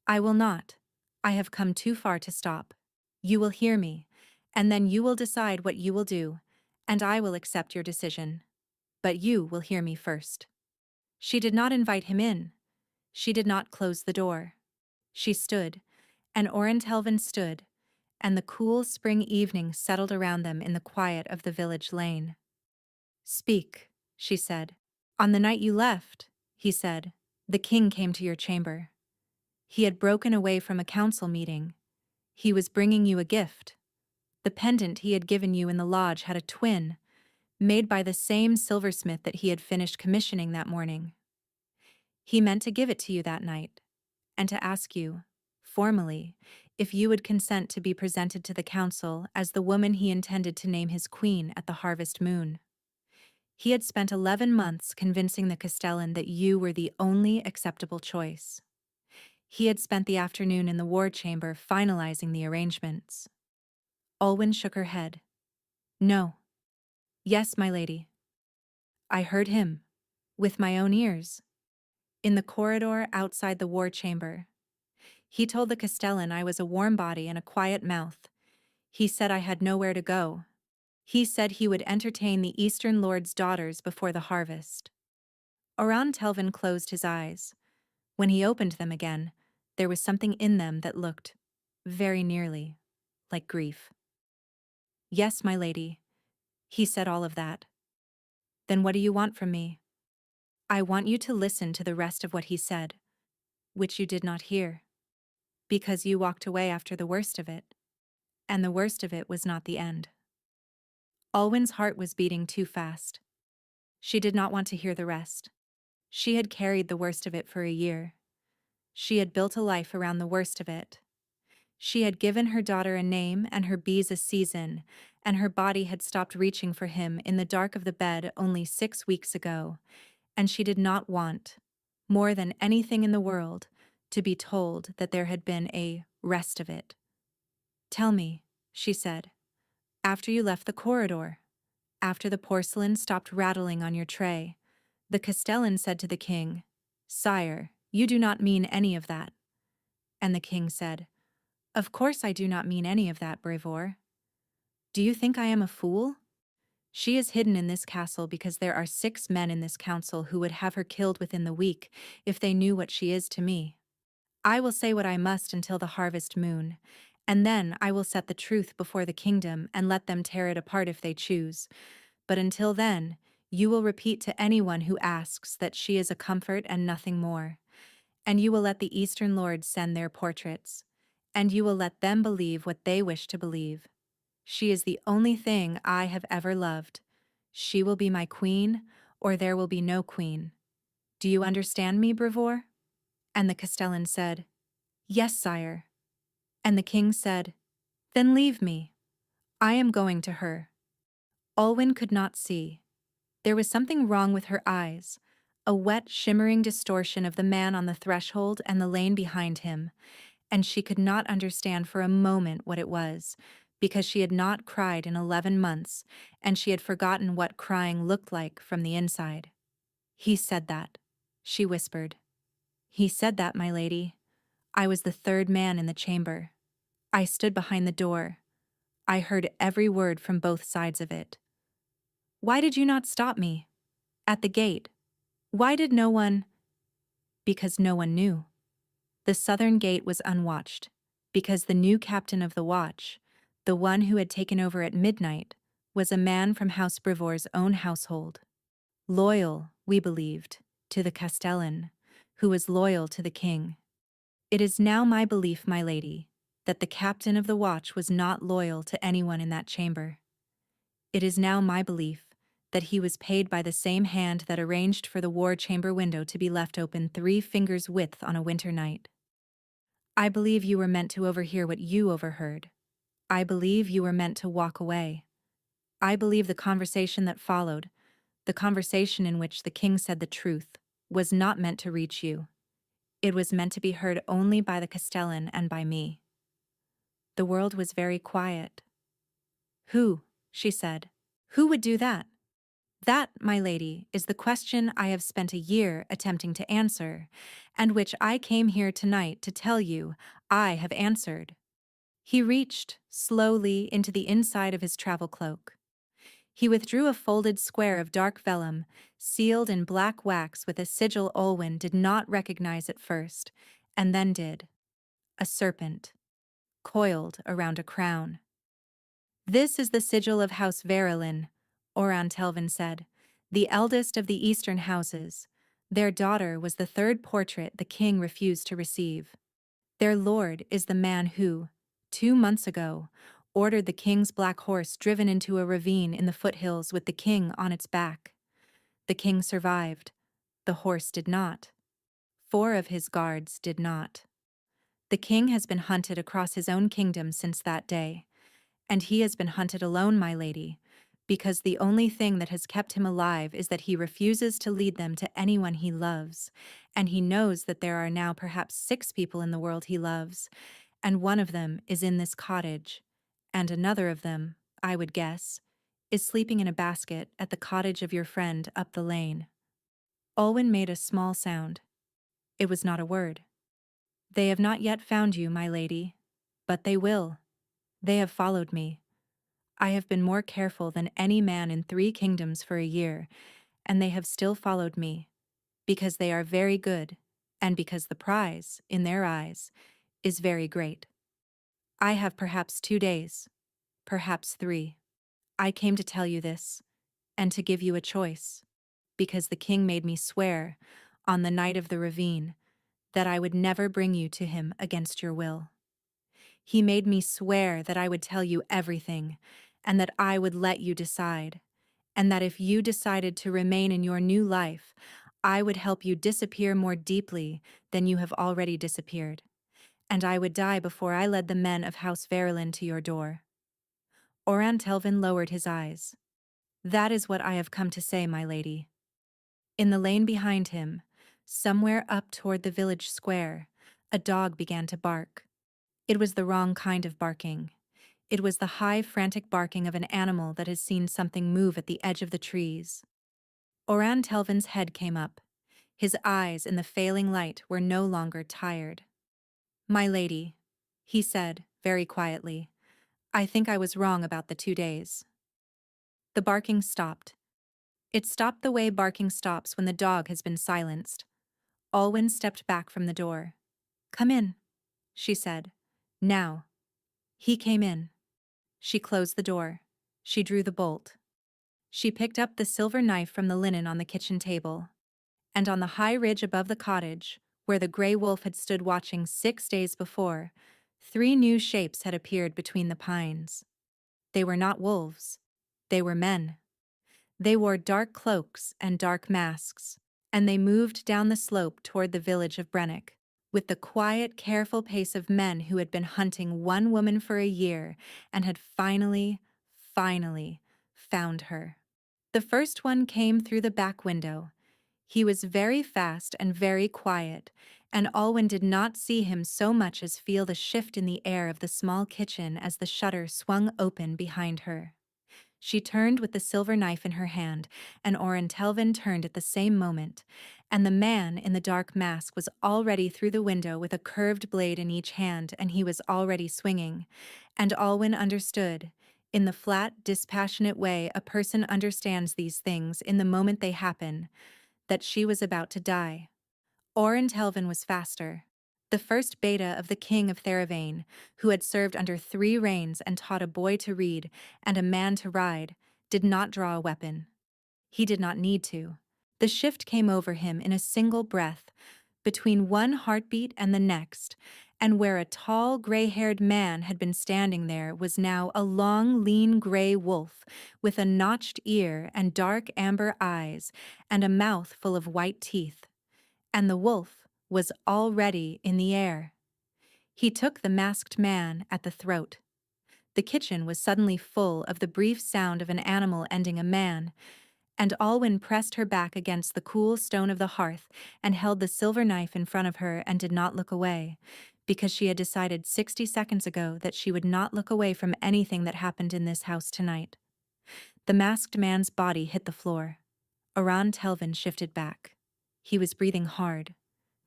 "I will not. I have come too far to stop. You will hear me, and then you will decide what you will do, and I will accept your decision. But you will hear me first." She did not invite him in. She did not close the door. She stood, And Orentelvin stood, and the cool spring evening settled around them in the quiet of the village lane. "Speak," she said. "On the night you left," he said, "the king came to your chamber. He had broken away from a council meeting. He was bringing you a gift. The pendant he had given you in the lodge had a twin, made by the same silversmith that he had finished commissioning that morning. He meant to give it to you that night, and to ask you, formally, if you would consent to be presented to the council as the woman he intended to name his queen at the harvest moon. He had spent 11 months convincing the Castellan that you were the only acceptable choice. He had spent the afternoon in the war chamber finalizing the arrangements." Olwen shook her head. "No. Yes, my lady. I heard him, with my own ears, in the corridor outside the war chamber. He told the Castellan I was a warm body and a quiet mouth. He said I had nowhere to go. He said he would entertain the Eastern Lord's daughters before the harvest." Oran Telvin closed his eyes. When he opened them again, there was something in them that looked, very nearly, like grief. "Yes, my lady. He said all of that." "Then what do you want from me?" "I want you to listen to the rest of what he said, which you did not hear, because you walked away after the worst of it, and the worst of it was not the end." Alwyn's heart was beating too fast. She did not want to hear the rest. She had carried the worst of it for a year. She had built a life around the worst of it. She had given her daughter a name and her bees a season, and her body had stopped reaching for him in the dark of the bed only 6 weeks ago, and she did not want, more than anything in the world, to be told that there had been a rest of it. "Tell me," she said, "after you left the corridor, after the porcelain stopped rattling on your tray, the Castellan said to the king, 'Sire, you do not mean any of that.' And the king said, 'Of course I do not mean any of that, Brevor. Do you think I am a fool? She is hidden in this castle because there are 6 men in this council who would have her killed within the week if they knew what she is to me. I will say what I must until the harvest moon, and then I will set the truth before the kingdom and let them tear it apart if they choose. But until then, you will repeat to anyone who asks that she is a comfort and nothing more. And you will let the Eastern Lords send their portraits, and you will let them believe what they wish to believe. She is the only thing I have ever loved. She will be my queen, or there will be no queen. Do you understand me, Brevor?" And the Castellan said, "Yes, sire." And the king said, "Then leave me. I am going to her." Olwen could not see. There was something wrong with her eyes, a wet, shimmering distortion of the man on the threshold and the lane behind him, and she could not understand for a moment what it was, because she had not cried in 11 months, and she had forgotten what crying looked like from the inside. "He said that," she whispered. "He said that, my lady. I was the 3rd man in the chamber. I stood behind the door. I heard every word from both sides of it." "Why did you not stop me? At the gate? Why did no one—" "Because no one knew. The southern gate was unwatched, because the new captain of the watch, the one who had taken over at midnight, was a man from House Brevor's own household. Loyal, we believed, to the Castellan, who was loyal to the king. It is now my belief, my lady, that the captain of the watch was not loyal to anyone in that chamber. It is now my belief that he was paid by the same hand that arranged for the war chamber window to be left open 3 fingers' width on a winter night. I believe you were meant to overhear what you overheard. I believe you were meant to walk away. I believe the conversation that followed, the conversation in which the king said the truth, was not meant to reach you. It was meant to be heard only by the Castellan and by me." The world was very quiet. "Who?" she said. "Who would do that?" "That, my lady, is the question I have spent a year attempting to answer, and which I came here tonight to tell you I have answered." He reached, slowly, into the inside of his travel cloak. He withdrew a folded square of dark vellum, sealed in black wax with a sigil Olwen did not recognize at first, and then did. A serpent. coiled around a crown. "This is the sigil of House Verilyn," Oran Telvin said, "the eldest of the eastern houses. Their daughter was the third portrait the king refused to receive. Their lord is the man who, 2 months ago, ordered the king's black horse driven into a ravine in the foothills with the king on its back. The king survived. The horse did not. 4 of his guards did not. The king has been hunted across his own kingdom since that day. And he has been hunted alone, my lady, because the only thing that has kept him alive is that he refuses to lead them to anyone he loves, and he knows that there are now perhaps 6 people in the world he loves, and one of them is in this cottage, and another of them, I would guess, is sleeping in a basket at the cottage of your friend up the lane." Olwen made a small sound. It was not a word. "They have not yet found you, my lady, but they will. They have followed me. I have been more careful than any man in 3 kingdoms for a year, and they have still followed me, because they are very good, and because the prize, in their eyes, is very great. I have perhaps 2 days, perhaps 3. I came to tell you this, and to give you a choice, because the king made me swear, on the night of the ravine, that I would never bring you to him against your will. He made me swear that I would tell you everything, and that I would let you decide, and that if you decided to remain in your new life, I would help you disappear more deeply than you have already disappeared, and I would die before I led the men of House Verilyn to your door." Oran Telvin lowered his eyes. "That is what I have come to say, my lady." In the lane behind him, somewhere up toward the village square, a dog began to bark. It was the wrong kind of barking. It was the high, frantic barking of an animal that has seen something move at the edge of the trees. Oran Telvin's head came up. His eyes in the failing light were no longer tired. "My lady," he said, very quietly, "I think I was wrong about the 2 days." The barking stopped. It stopped the way barking stops when the dog has been silenced. Olwen stepped back from the door. "Come in," she said. "Now." He came in. She closed the door. She drew the bolt. She picked up the silver knife from the linen on the kitchen table. And on the high ridge above the cottage, where the gray wolf had stood watching 6 days before, 3 new shapes had appeared between the pines. They were not wolves. They were men. They wore dark cloaks and dark masks, and they moved down the slope toward the village of Brennick, with the quiet, careful pace of men who had been hunting one woman for a year and had finally found her. The first one came through the back window. He was very fast and very quiet, and Olwen did not see him so much as feel the shift in the air of the small kitchen as the shutter swung open behind her. She turned with the silver knife in her hand, and Oran Telvin turned at the same moment, and the man in the dark mask was already through the window with a curved blade in each hand, and he was already swinging. And Olwen understood, in the flat, dispassionate way a person understands these things in the moment they happen, that she was about to die. Oran Telvin was faster. The first beta of the king of Theravane, who had served under 3 reigns and taught a boy to read and a man to ride, did not draw a weapon. He did not need to. The shift came over him in a single breath, between one heartbeat and the next, and where a tall, gray-haired man had been standing there was now a long, lean gray wolf with a notched ear and dark amber eyes and a mouth full of white teeth. And the wolf was already in the air. He took the masked man at the throat. The kitchen was suddenly full of the brief sound of an animal ending a man, and Olwen pressed her back against the cool stone of the hearth and held the silver knife in front of her and did not look away, because she had decided 60 seconds ago that she would not look away from anything that happened in this house tonight. The masked man's body hit the floor. Oran Telvin shifted back. He was breathing hard.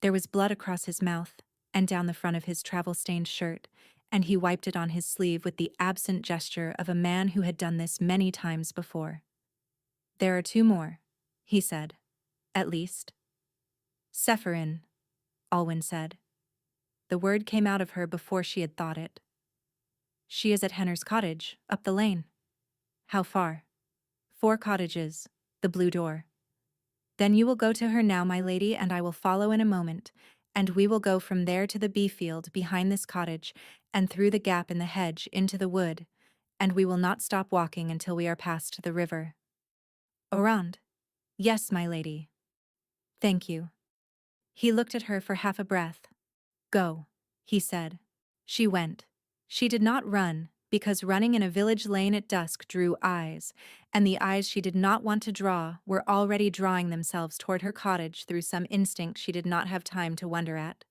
There was blood across his mouth and down the front of his travel-stained shirt, and he wiped it on his sleeve with the absent gesture of a man who had done this many times before. "There are 2 more," he said. "At least." "Sephirin," Olwen said. The word came out of her before she had thought it. She is at Henner's cottage, up the lane. How far? 4 cottages. The blue door. Then you will go to her now, my lady, and I will follow in a moment, and we will go from there to the bee field behind this cottage, and through the gap in the hedge into the wood, and we will not stop walking until we are past the river. Around? Yes, my lady. Thank you. He looked at her for half a breath. Go, he said. She went. She did not run, because running in a village lane at dusk drew eyes, and the eyes she did not want to draw were already drawing themselves toward her cottage through some instinct she did not have time to wonder at.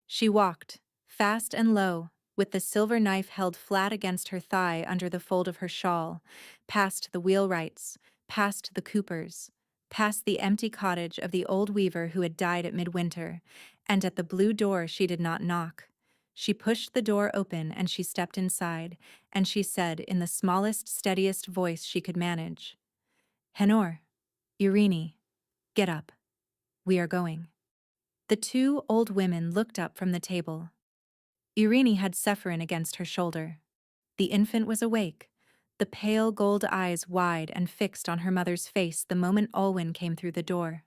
She walked, fast and low, with the silver knife held flat against her thigh under the fold of her shawl, past the wheelwrights, past the coopers, past the empty cottage of the old weaver who had died at midwinter, and at the blue door she did not knock. She pushed the door open and she stepped inside, and she said in the smallest, steadiest voice she could manage, Henor, Irene, get up. We are going. The 2 old women looked up from the table. Irene had Sephirin against her shoulder. The infant was awake, the pale gold eyes wide and fixed on her mother's face the moment Olwen came through the door.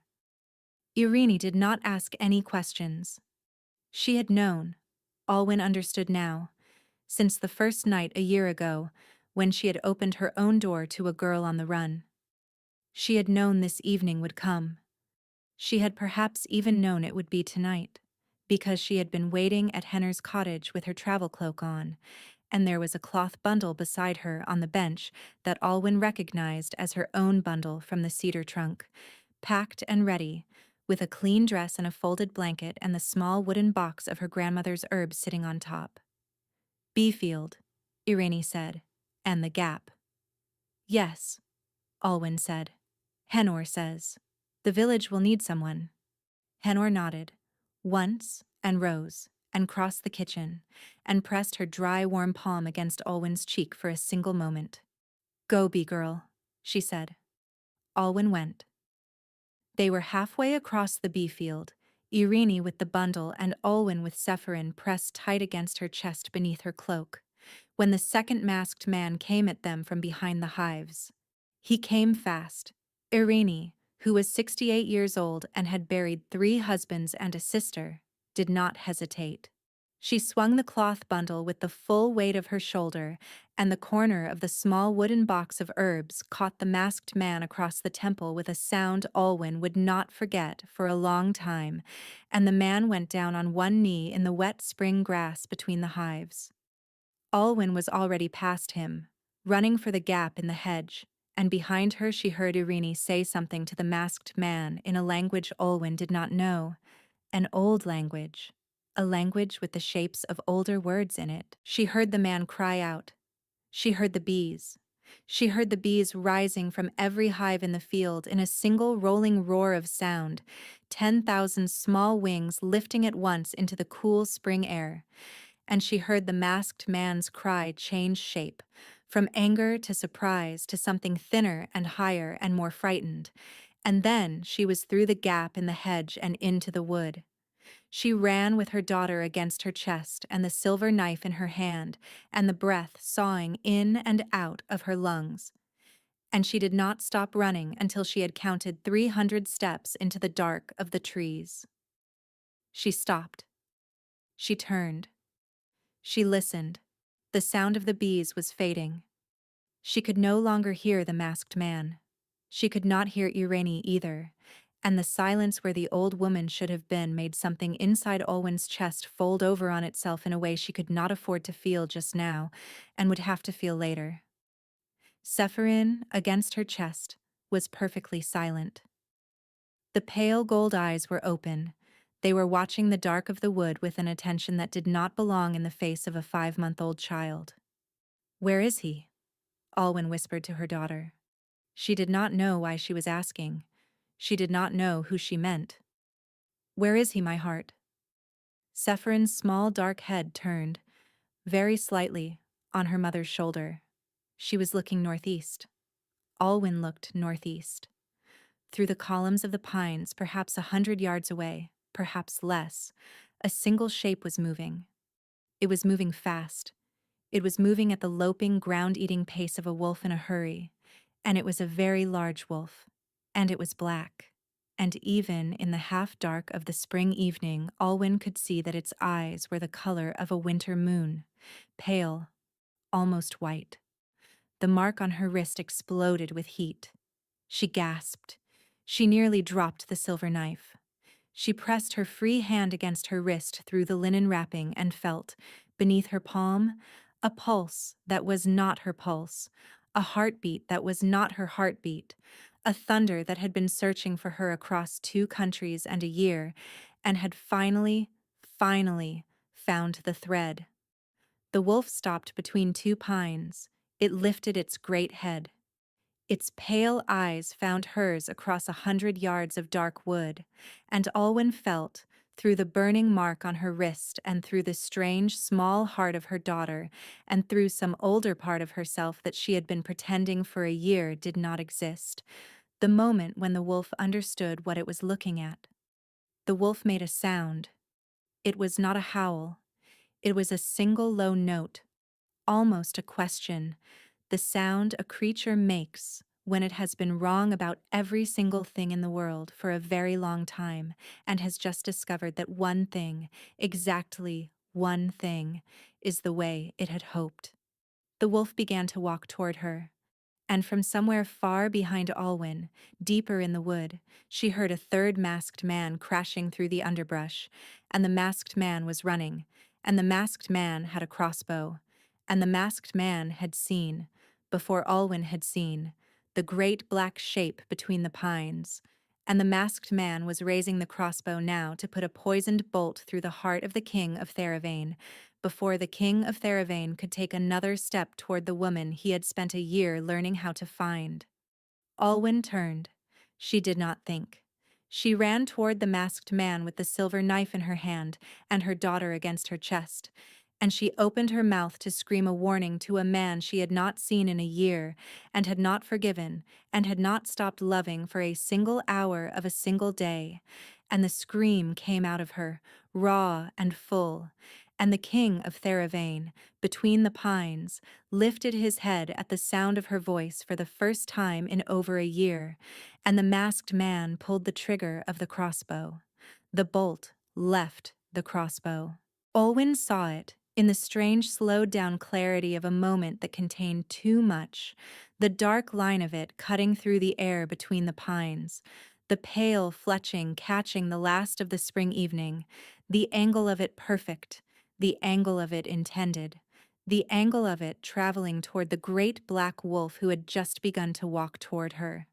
Irene did not ask any questions. She had known, Olwen understood now, since the first night a year ago, when she had opened her own door to a girl on the run. She had known this evening would come. She had perhaps even known it would be tonight, because she had been waiting at Henner's cottage with her travel cloak on, and there was a cloth bundle beside her on the bench that Olwen recognized as her own bundle from the cedar trunk, packed and ready, with a clean dress and a folded blanket and the small wooden box of her grandmother's herbs sitting on top. Beefield, Irene said, and the gap. Yes, Olwen said. Henor says. The village will need someone. Henor nodded, once, and rose, and crossed the kitchen, and pressed her dry, warm palm against Olwen's cheek for a single moment. Go, bee girl, she said. Olwen went. They were halfway across the bee field, Irene with the bundle and Olwen with Sephirin pressed tight against her chest beneath her cloak, when the second masked man came at them from behind the hives. He came fast. Irene, who was 68 years old and had buried 3 husbands and a sister, did not hesitate. She swung the cloth bundle with the full weight of her shoulder, and the corner of the small wooden box of herbs caught the masked man across the temple with a sound Olwen would not forget for a long time, and the man went down on one knee in the wet spring grass between the hives. Olwen was already past him, running for the gap in the hedge, and behind her she heard Irene say something to the masked man in a language Olwen did not know, an old language, a language with the shapes of older words in it. She heard the man cry out. She heard the bees. She heard the bees rising from every hive in the field in a single rolling roar of sound, 10,000 small wings lifting at once into the cool spring air. And she heard the masked man's cry change shape, from anger to surprise to something thinner and higher and more frightened, and then she was through the gap in the hedge and into the wood. She ran with her daughter against her chest and the silver knife in her hand and the breath sawing in and out of her lungs. And she did not stop running until she had counted 300 steps into the dark of the trees. She stopped. She turned. She listened. The sound of the bees was fading. She could no longer hear the masked man. She could not hear Irene either, and the silence where the old woman should have been made something inside Olwen's chest fold over on itself in a way she could not afford to feel just now, and would have to feel later. Sephirin, against her chest, was perfectly silent. The pale gold eyes were open. They were watching the dark of the wood with an attention that did not belong in the face of a 5-month-old child. Where is he? Olwen whispered to her daughter. She did not know why she was asking. She did not know who she meant. Where is he, my heart? Sephirin's small dark head turned, very slightly, on her mother's shoulder. She was looking northeast. Olwen looked northeast. Through the columns of the pines, perhaps 100 yards away, perhaps less, a single shape was moving. It was moving fast. It was moving at the loping, ground-eating pace of a wolf in a hurry, and it was a very large wolf, and it was black. And even in the half-dark of the spring evening, Alwyn could see that its eyes were the color of a winter moon, pale, almost white. The mark on her wrist exploded with heat. She gasped. She nearly dropped the silver knife. She pressed her free hand against her wrist through the linen wrapping and felt, beneath her palm, a pulse that was not her pulse, a heartbeat that was not her heartbeat, a thunder that had been searching for her across 2 countries and a year, and had finally found the thread. The wolf stopped between 2 pines. It lifted its great head. Its pale eyes found hers across 100 yards of dark wood, and Alwyn felt, through the burning mark on her wrist and through the strange, small heart of her daughter, and through some older part of herself that she had been pretending for a year did not exist, the moment when the wolf understood what it was looking at. The wolf made a sound. It was not a howl. It was a single low note, almost a question, the sound a creature makes when it has been wrong about every single thing in the world for a very long time and has just discovered that one thing, exactly one thing, is the way it had hoped. The wolf began to walk toward her, and from somewhere far behind Alwyn, deeper in the wood, she heard a third masked man crashing through the underbrush, and the masked man was running, and the masked man had a crossbow, and the masked man had seen, before Alwyn had seen, the great black shape between the pines, and the masked man was raising the crossbow now to put a poisoned bolt through the heart of the king of Theravane, before the king of Theravane could take another step toward the woman he had spent a year learning how to find. Alwyn turned. She did not think. She ran toward the masked man with the silver knife in her hand and her daughter against her chest, and she opened her mouth to scream a warning to a man she had not seen in a year, and had not forgiven, and had not stopped loving for a single hour of a single day, and the scream came out of her, raw and full, and the king of Theravane, between the pines, lifted his head at the sound of her voice for the first time in over a year, and the masked man pulled the trigger of the crossbow. The bolt left the crossbow. Olwyn saw it, in the strange slowed-down clarity of a moment that contained too much, the dark line of it cutting through the air between the pines, the pale fletching catching the last of the spring evening, the angle of it perfect, the angle of it intended, the angle of it traveling toward the great black wolf who had just begun to walk toward her.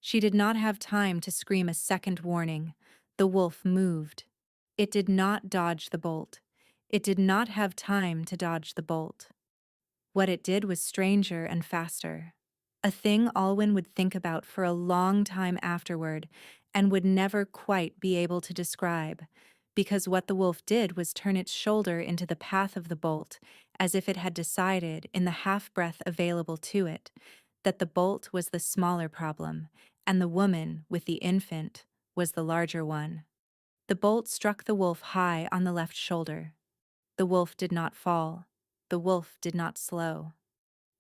She did not have time to scream a second warning. The wolf moved. It did not dodge the bolt. It did not have time to dodge the bolt. What it did was stranger and faster. A thing Alwyn would think about for a long time afterward and would never quite be able to describe, because what the wolf did was turn its shoulder into the path of the bolt, as if it had decided, in the half-breath available to it, that the bolt was the smaller problem, and the woman with the infant was the larger one. The bolt struck the wolf high on the left shoulder. The wolf did not fall. The wolf did not slow.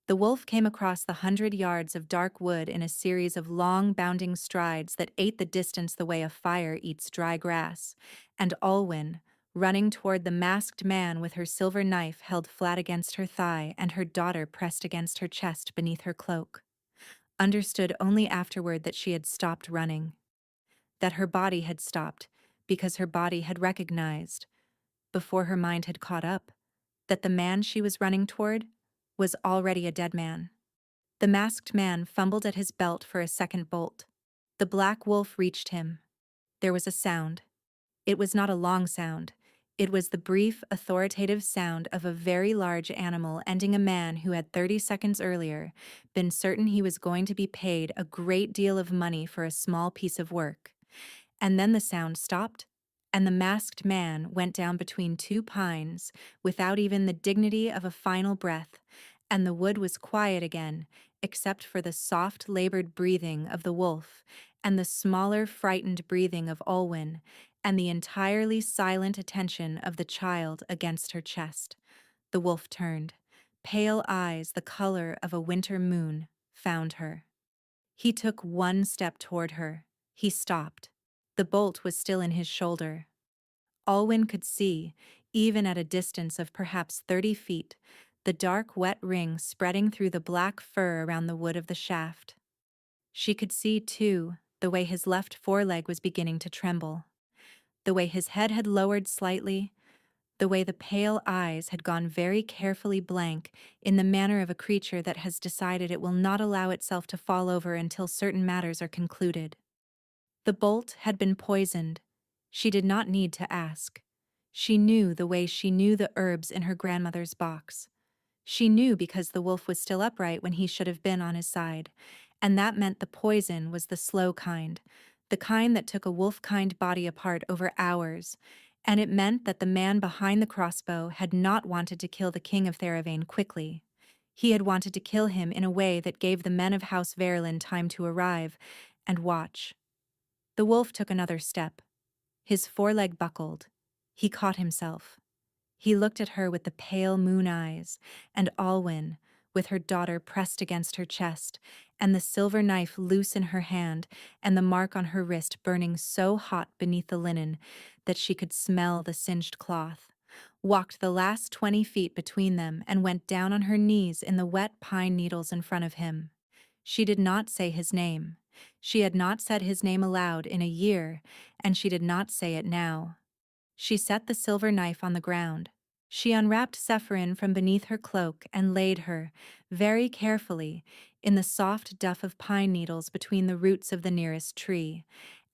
The wolf came across the 100 yards of dark wood in a series of long, bounding strides that ate the distance the way a fire eats dry grass, and Alwyn, running toward the masked man with her silver knife held flat against her thigh and her daughter pressed against her chest beneath her cloak, understood only afterward that she had stopped running, that her body had stopped because her body had recognized, before her mind had caught up, that the man she was running toward was already a dead man. The masked man fumbled at his belt for a second bolt. The black wolf reached him. There was a sound. It was not a long sound. It was the brief, authoritative sound of a very large animal ending a man who had 30 seconds earlier been certain he was going to be paid a great deal of money for a small piece of work. And then the sound stopped, and the masked man went down between 2 pines without even the dignity of a final breath, and the wood was quiet again, except for the soft, labored breathing of the wolf, and the smaller, frightened breathing of Olwyn, and the entirely silent attention of the child against her chest. The wolf turned. pale eyes the color of a winter moon, found her. He took one step toward her. He stopped. The bolt was still in his shoulder. Alwyn could see, even at a distance of perhaps 30 feet, the dark wet ring spreading through the black fur around the wood of the shaft. She could see, too, the way his left foreleg was beginning to tremble, the way his head had lowered slightly, the way the pale eyes had gone very carefully blank in the manner of a creature that has decided it will not allow itself to fall over until certain matters are concluded. The bolt had been poisoned. She did not need to ask. She knew the way she knew the herbs in her grandmother's box. She knew because the wolf was still upright when he should have been on his side, and that meant the poison was the slow kind, the kind that took a wolf-kind body apart over hours, and it meant that the man behind the crossbow had not wanted to kill the king of Theravane quickly. He had wanted to kill him in a way that gave the men of House Verlin time to arrive and watch. The wolf took another step. His foreleg buckled. He caught himself. He looked at her with the pale moon eyes, and Alwyn, with her daughter pressed against her chest, and the silver knife loose in her hand, and the mark on her wrist burning so hot beneath the linen that she could smell the singed cloth, walked the last 20 feet between them and went down on her knees in the wet pine needles in front of him. She did not say his name. She had not said his name aloud in a year, and she did not say it now. She set the silver knife on the ground. She unwrapped Sephirin from beneath her cloak and laid her, very carefully, in the soft duff of pine needles between the roots of the nearest tree,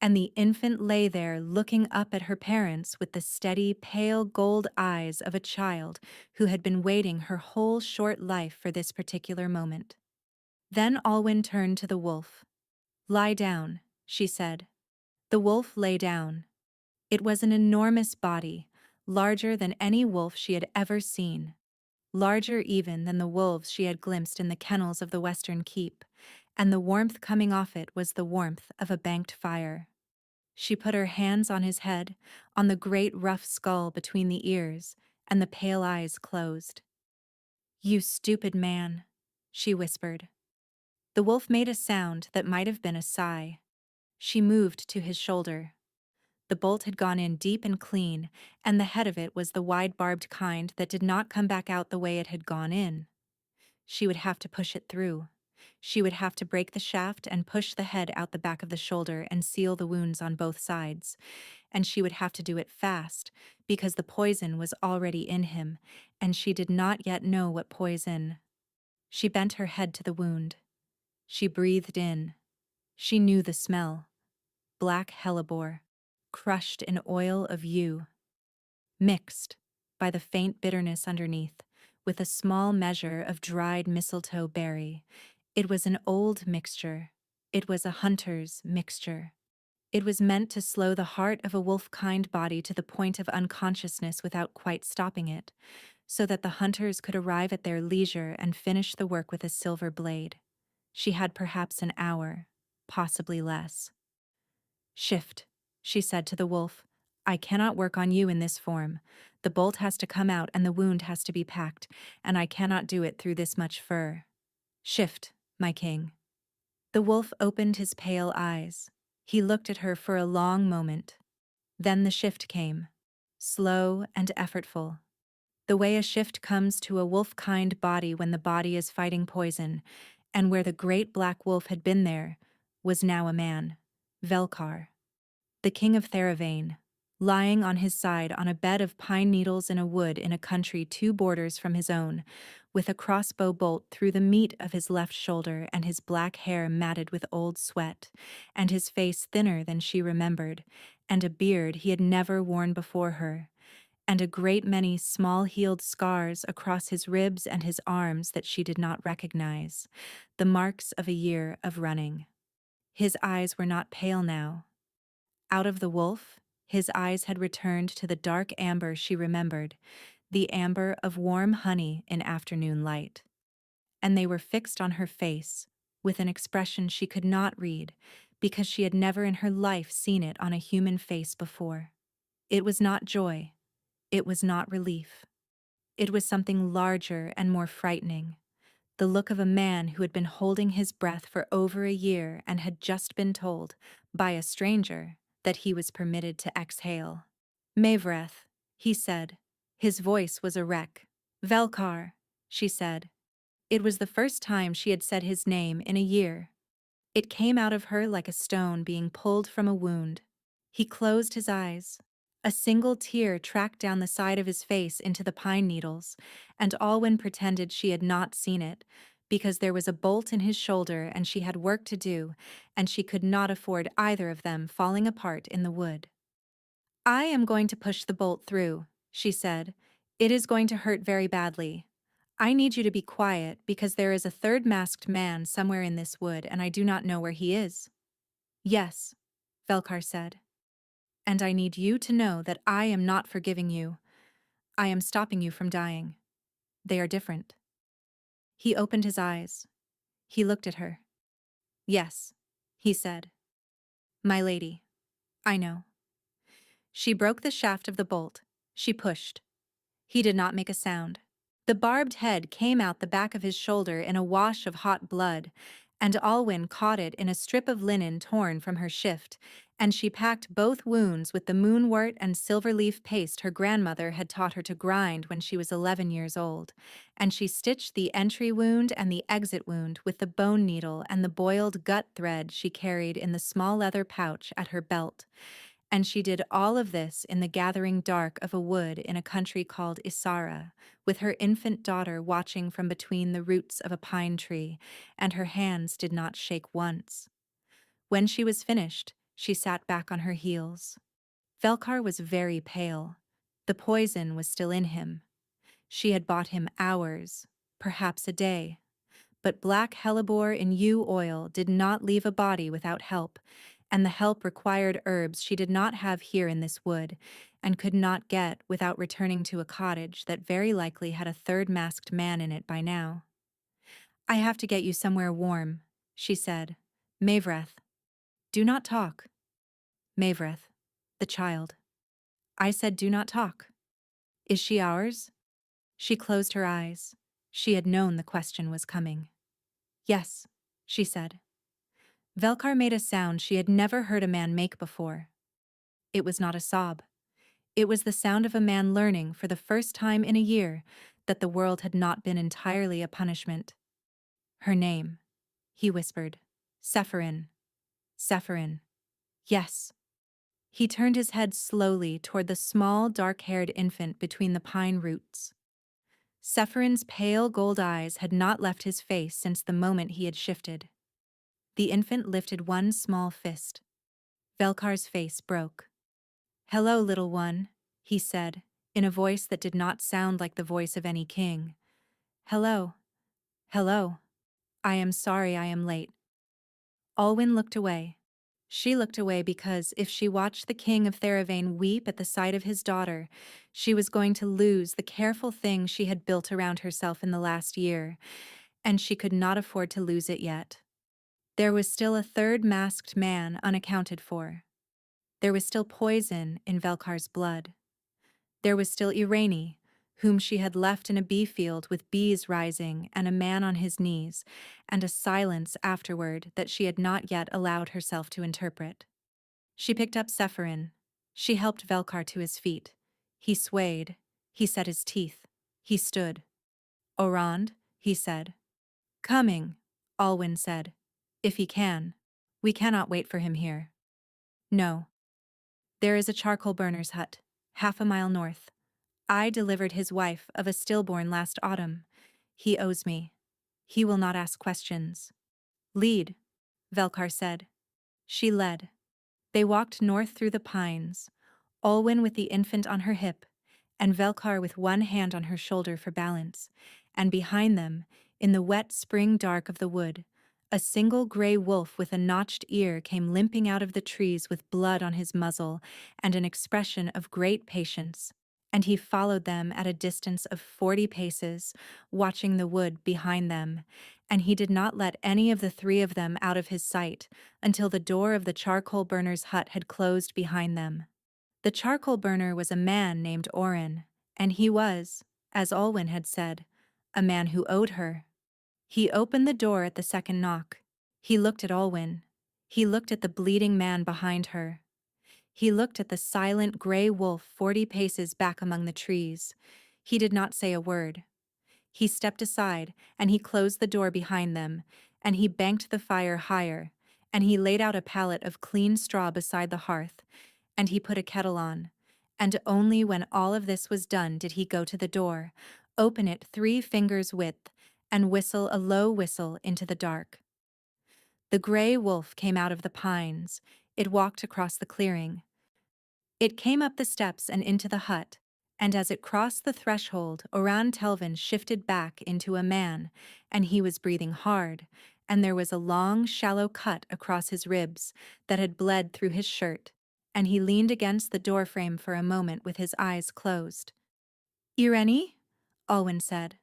and the infant lay there looking up at her parents with the steady, pale gold eyes of a child who had been waiting her whole short life for this particular moment. Then Alwyn turned to the wolf. "Lie down," she said. The wolf lay down. It was an enormous body, larger than any wolf she had ever seen, larger even than the wolves she had glimpsed in the kennels of the Western Keep, and the warmth coming off it was the warmth of a banked fire. She put her hands on his head, on the great rough skull between the ears, and the pale eyes closed. "You stupid man," she whispered. The wolf made a sound that might have been a sigh. She moved to his shoulder. The bolt had gone in deep and clean, and the head of it was the wide-barbed kind that did not come back out the way it had gone in. She would have to push it through. She would have to break the shaft and push the head out the back of the shoulder and seal the wounds on both sides. And she would have to do it fast, because the poison was already in him, and she did not yet know what poison. She bent her head to the wound. She breathed in. She knew the smell. Black hellebore, crushed in oil of yew, mixed, by the faint bitterness underneath, with a small measure of dried mistletoe berry. It was an old mixture. It was a hunter's mixture. It was meant to slow the heart of a wolf-kind body to the point of unconsciousness without quite stopping it, so that the hunters could arrive at their leisure and finish the work with a silver blade. She had perhaps an hour, possibly less. "Shift," she said to the wolf. "I cannot work on you in this form. The bolt has to come out and the wound has to be packed, and I cannot do it through this much fur. Shift, my king." The wolf opened his pale eyes. He looked at her for a long moment. Then the shift came, slow and effortful. The way a shift comes to a wolf-kind body when the body is fighting poison, and where the great black wolf had been there, was now a man, Velkar, the king of Theravane, lying on his side on a bed of pine needles in a wood in a country 2 borders from his own, with a crossbow bolt through the meat of his left shoulder and his black hair matted with old sweat, and his face thinner than she remembered, and a beard he had never worn before her, and a great many small-healed scars across his ribs and his arms that she did not recognize, the marks of a year of running. His eyes were not pale now. Out of the wolf, his eyes had returned to the dark amber she remembered, the amber of warm honey in afternoon light. And they were fixed on her face, with an expression she could not read, because she had never in her life seen it on a human face before. It was not joy. It was not relief. It was something larger and more frightening. The look of a man who had been holding his breath for over a year and had just been told, by a stranger, that he was permitted to exhale. Mavreth, he said. His voice was a wreck. Velkar, she said. It was the first time she had said his name in a year. It came out of her like a stone being pulled from a wound. He closed his eyes. A single tear tracked down the side of his face into the pine needles, and Alwyn pretended she had not seen it, because there was a bolt in his shoulder and she had work to do, and she could not afford either of them falling apart in the wood. I am going to push the bolt through, she said. It is going to hurt very badly. I need you to be quiet because there is a third masked man somewhere in this wood and I do not know where he is. Yes, Velkar said. And I need you to know that I am not forgiving you. I am stopping you from dying. They are different. He opened his eyes. He looked at her. Yes, he said. My lady. I know. She broke the shaft of the bolt. She pushed. He did not make a sound. The barbed head came out the back of his shoulder in a wash of hot blood, and Alwyn caught it in a strip of linen torn from her shift, and she packed both wounds with the moonwort and silver-leaf paste her grandmother had taught her to grind when she was 11 years old, and she stitched the entry wound and the exit wound with the bone needle and the boiled gut thread she carried in the small leather pouch at her belt. And she did all of this in the gathering dark of a wood in a country called Isara, with her infant daughter watching from between the roots of a pine tree, and her hands did not shake once. When she was finished, she sat back on her heels. Velkar was very pale. The poison was still in him. She had bought him hours, perhaps a day. But black hellebore in yew oil did not leave a body without help, and the help required herbs she did not have here in this wood, and could not get without returning to a cottage that very likely had a third masked man in it by now. I have to get you somewhere warm, she said. Mavreth. Do not talk. Mavreth. The child. I said do not talk. Is she ours? She closed her eyes. She had known the question was coming. Yes, she said. Velkar made a sound she had never heard a man make before. It was not a sob. It was the sound of a man learning for the first time in a year that the world had not been entirely a punishment. Her name, he whispered. Sephirin. Sephirin. Yes. He turned his head slowly toward the small, dark-haired infant between the pine roots. Sephirin's pale gold eyes had not left his face since the moment he had shifted. The infant lifted one small fist. Velkar's face broke. Hello, little one, he said, in a voice that did not sound like the voice of any king. Hello. Hello. I am sorry I am late. Alwyn looked away. She looked away because if she watched the king of Theravane weep at the sight of his daughter, she was going to lose the careful thing she had built around herself in the last year, and she could not afford to lose it yet. There was still a third masked man unaccounted for. There was still poison in Velkar's blood. There was still Irene, whom she had left in a bee field with bees rising and a man on his knees, and a silence afterward that she had not yet allowed herself to interpret. She picked up Sephirin. She helped Velkar to his feet. He swayed. He set his teeth. He stood. Orand, he said. Coming, Alwyn said. If he can. We cannot wait for him here. No. There is a charcoal burner's hut, half a mile north. I delivered his wife of a stillborn last autumn. He owes me. He will not ask questions. Lead, Velkar said. She led. They walked north through the pines, Olwen with the infant on her hip, and Velkar with one hand on her shoulder for balance, and behind them, in the wet spring dark of the wood, a single gray wolf with a notched ear came limping out of the trees with blood on his muzzle and an expression of great patience, and he followed them at a distance of 40 paces, watching the wood behind them, and he did not let any of the three of them out of his sight until the door of the charcoal burner's hut had closed behind them. The charcoal burner was a man named Oren, and he was, as Olwen had said, a man who owed her. He opened the door at the second knock. He looked at Olwen. He looked at the bleeding man behind her. He looked at the silent gray wolf 40 paces back among the trees. He did not say a word. He stepped aside, and he closed the door behind them, and he banked the fire higher, and he laid out a pallet of clean straw beside the hearth, and he put a kettle on. And only when all of this was done did he go to the door, open it 3 fingers' width, and whistle a low whistle into the dark. The gray wolf came out of the pines. It walked across the clearing. It came up the steps and into the hut, and as it crossed the threshold, Oran Telvin shifted back into a man, and he was breathing hard, and there was a long, shallow cut across his ribs that had bled through his shirt, and he leaned against the doorframe for a moment with his eyes closed. "Irene?" Olwen said.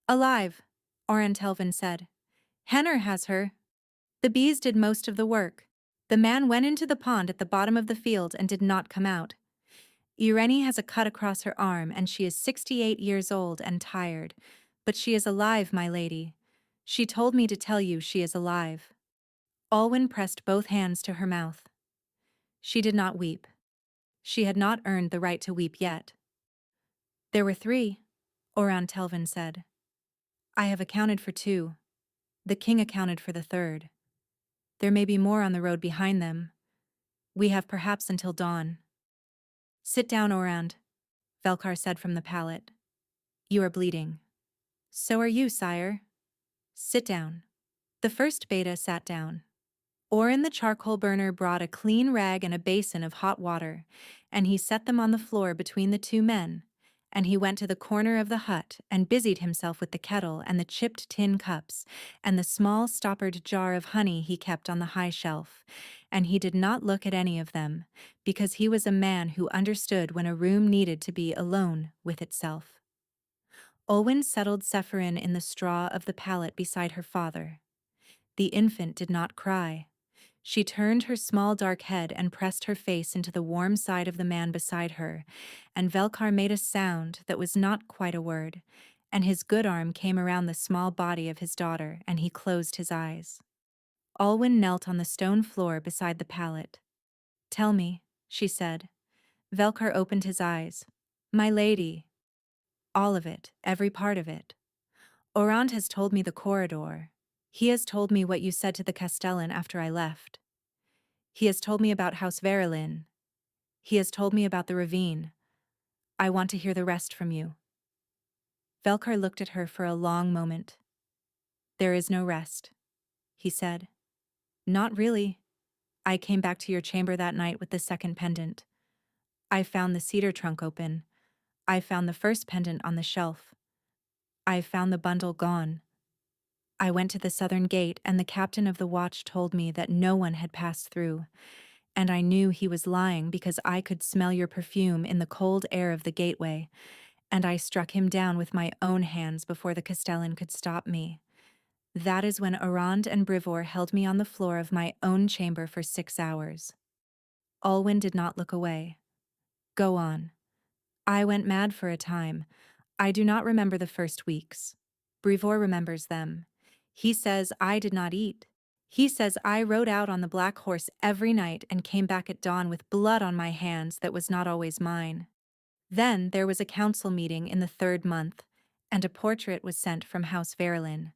"Alive," Oran Telvin said. "Henner has her. The bees did most of the work. The man went into the pond at the bottom of the field and did not come out. Irene has a cut across her arm, and she is 68 years old and tired. But she is alive, my lady. She told me to tell you she is alive." Olwen pressed both hands to her mouth. She did not weep. She had not earned the right to weep yet. "There were 3, Oran Telvin said. "I have accounted for 2. The king accounted for the 3rd. There may be more on the road behind them. We have perhaps until dawn." "Sit down, Orand," Velkar said from the pallet. "You are bleeding." "So are you, sire." "Sit down." The first beta sat down. Orin the charcoal burner brought a clean rag and a basin of hot water, and he set them on the floor between the 2 men, and he went to the corner of the hut and busied himself with the kettle and the chipped tin cups and the small stoppered jar of honey he kept on the high shelf, and he did not look at any of them, because he was a man who understood when a room needed to be alone with itself. Olwen settled Sephirin in the straw of the pallet beside her father. The infant did not cry. She turned her small dark head and pressed her face into the warm side of the man beside her, and Velkar made a sound that was not quite a word, and his good arm came around the small body of his daughter, and he closed his eyes. Olwen knelt on the stone floor beside the pallet. "Tell me," she said. Velkar opened his eyes. "My lady." "All of it, every part of it. Orand has told me the corridor. He has told me what you said to the Castellan after I left. He has told me about House Verilyn. He has told me about the ravine. I want to hear the rest from you." Velkar looked at her for a long moment. "There is no rest," he said. "Not really. I came back to your chamber that night with the second pendant. I found the cedar trunk open. I found the first pendant on the shelf. I found the bundle gone. I went to the southern gate, and the captain of the watch told me that no one had passed through, and I knew he was lying because I could smell your perfume in the cold air of the gateway, and I struck him down with my own hands before the Castellan could stop me. That is when Arand and Brivor held me on the floor of my own chamber for 6 hours." Olwen did not look away. "Go on." "I went mad for a time. I do not remember the first weeks. Brivor remembers them. He says I did not eat. He says I rode out on the black horse every night and came back at dawn with blood on my hands that was not always mine. Then there was a council meeting in the 3rd month, and a portrait was sent from House Verilyn,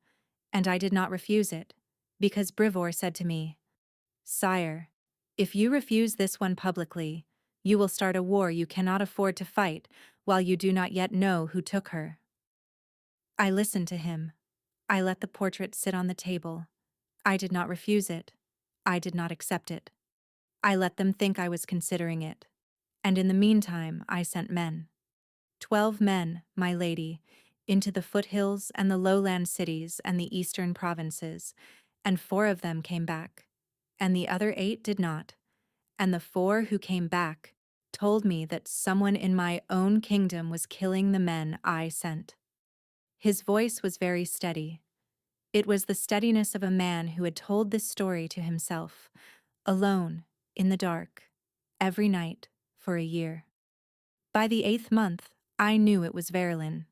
and I did not refuse it, because Brivor said to me, 'Sire, if you refuse this one publicly, you will start a war you cannot afford to fight while you do not yet know who took her.' I listened to him. I let the portrait sit on the table. I did not refuse it. I did not accept it. I let them think I was considering it. And in the meantime, I sent men. 12 men, my lady, into the foothills and the lowland cities and the eastern provinces, and 4 of them came back, and the other 8 did not. And the 4 who came back told me that someone in my own kingdom was killing the men I sent." His voice was very steady. It was the steadiness of a man who had told this story to himself, alone, in the dark, every night, for a year. By the 8th month, I knew it was Verilyn.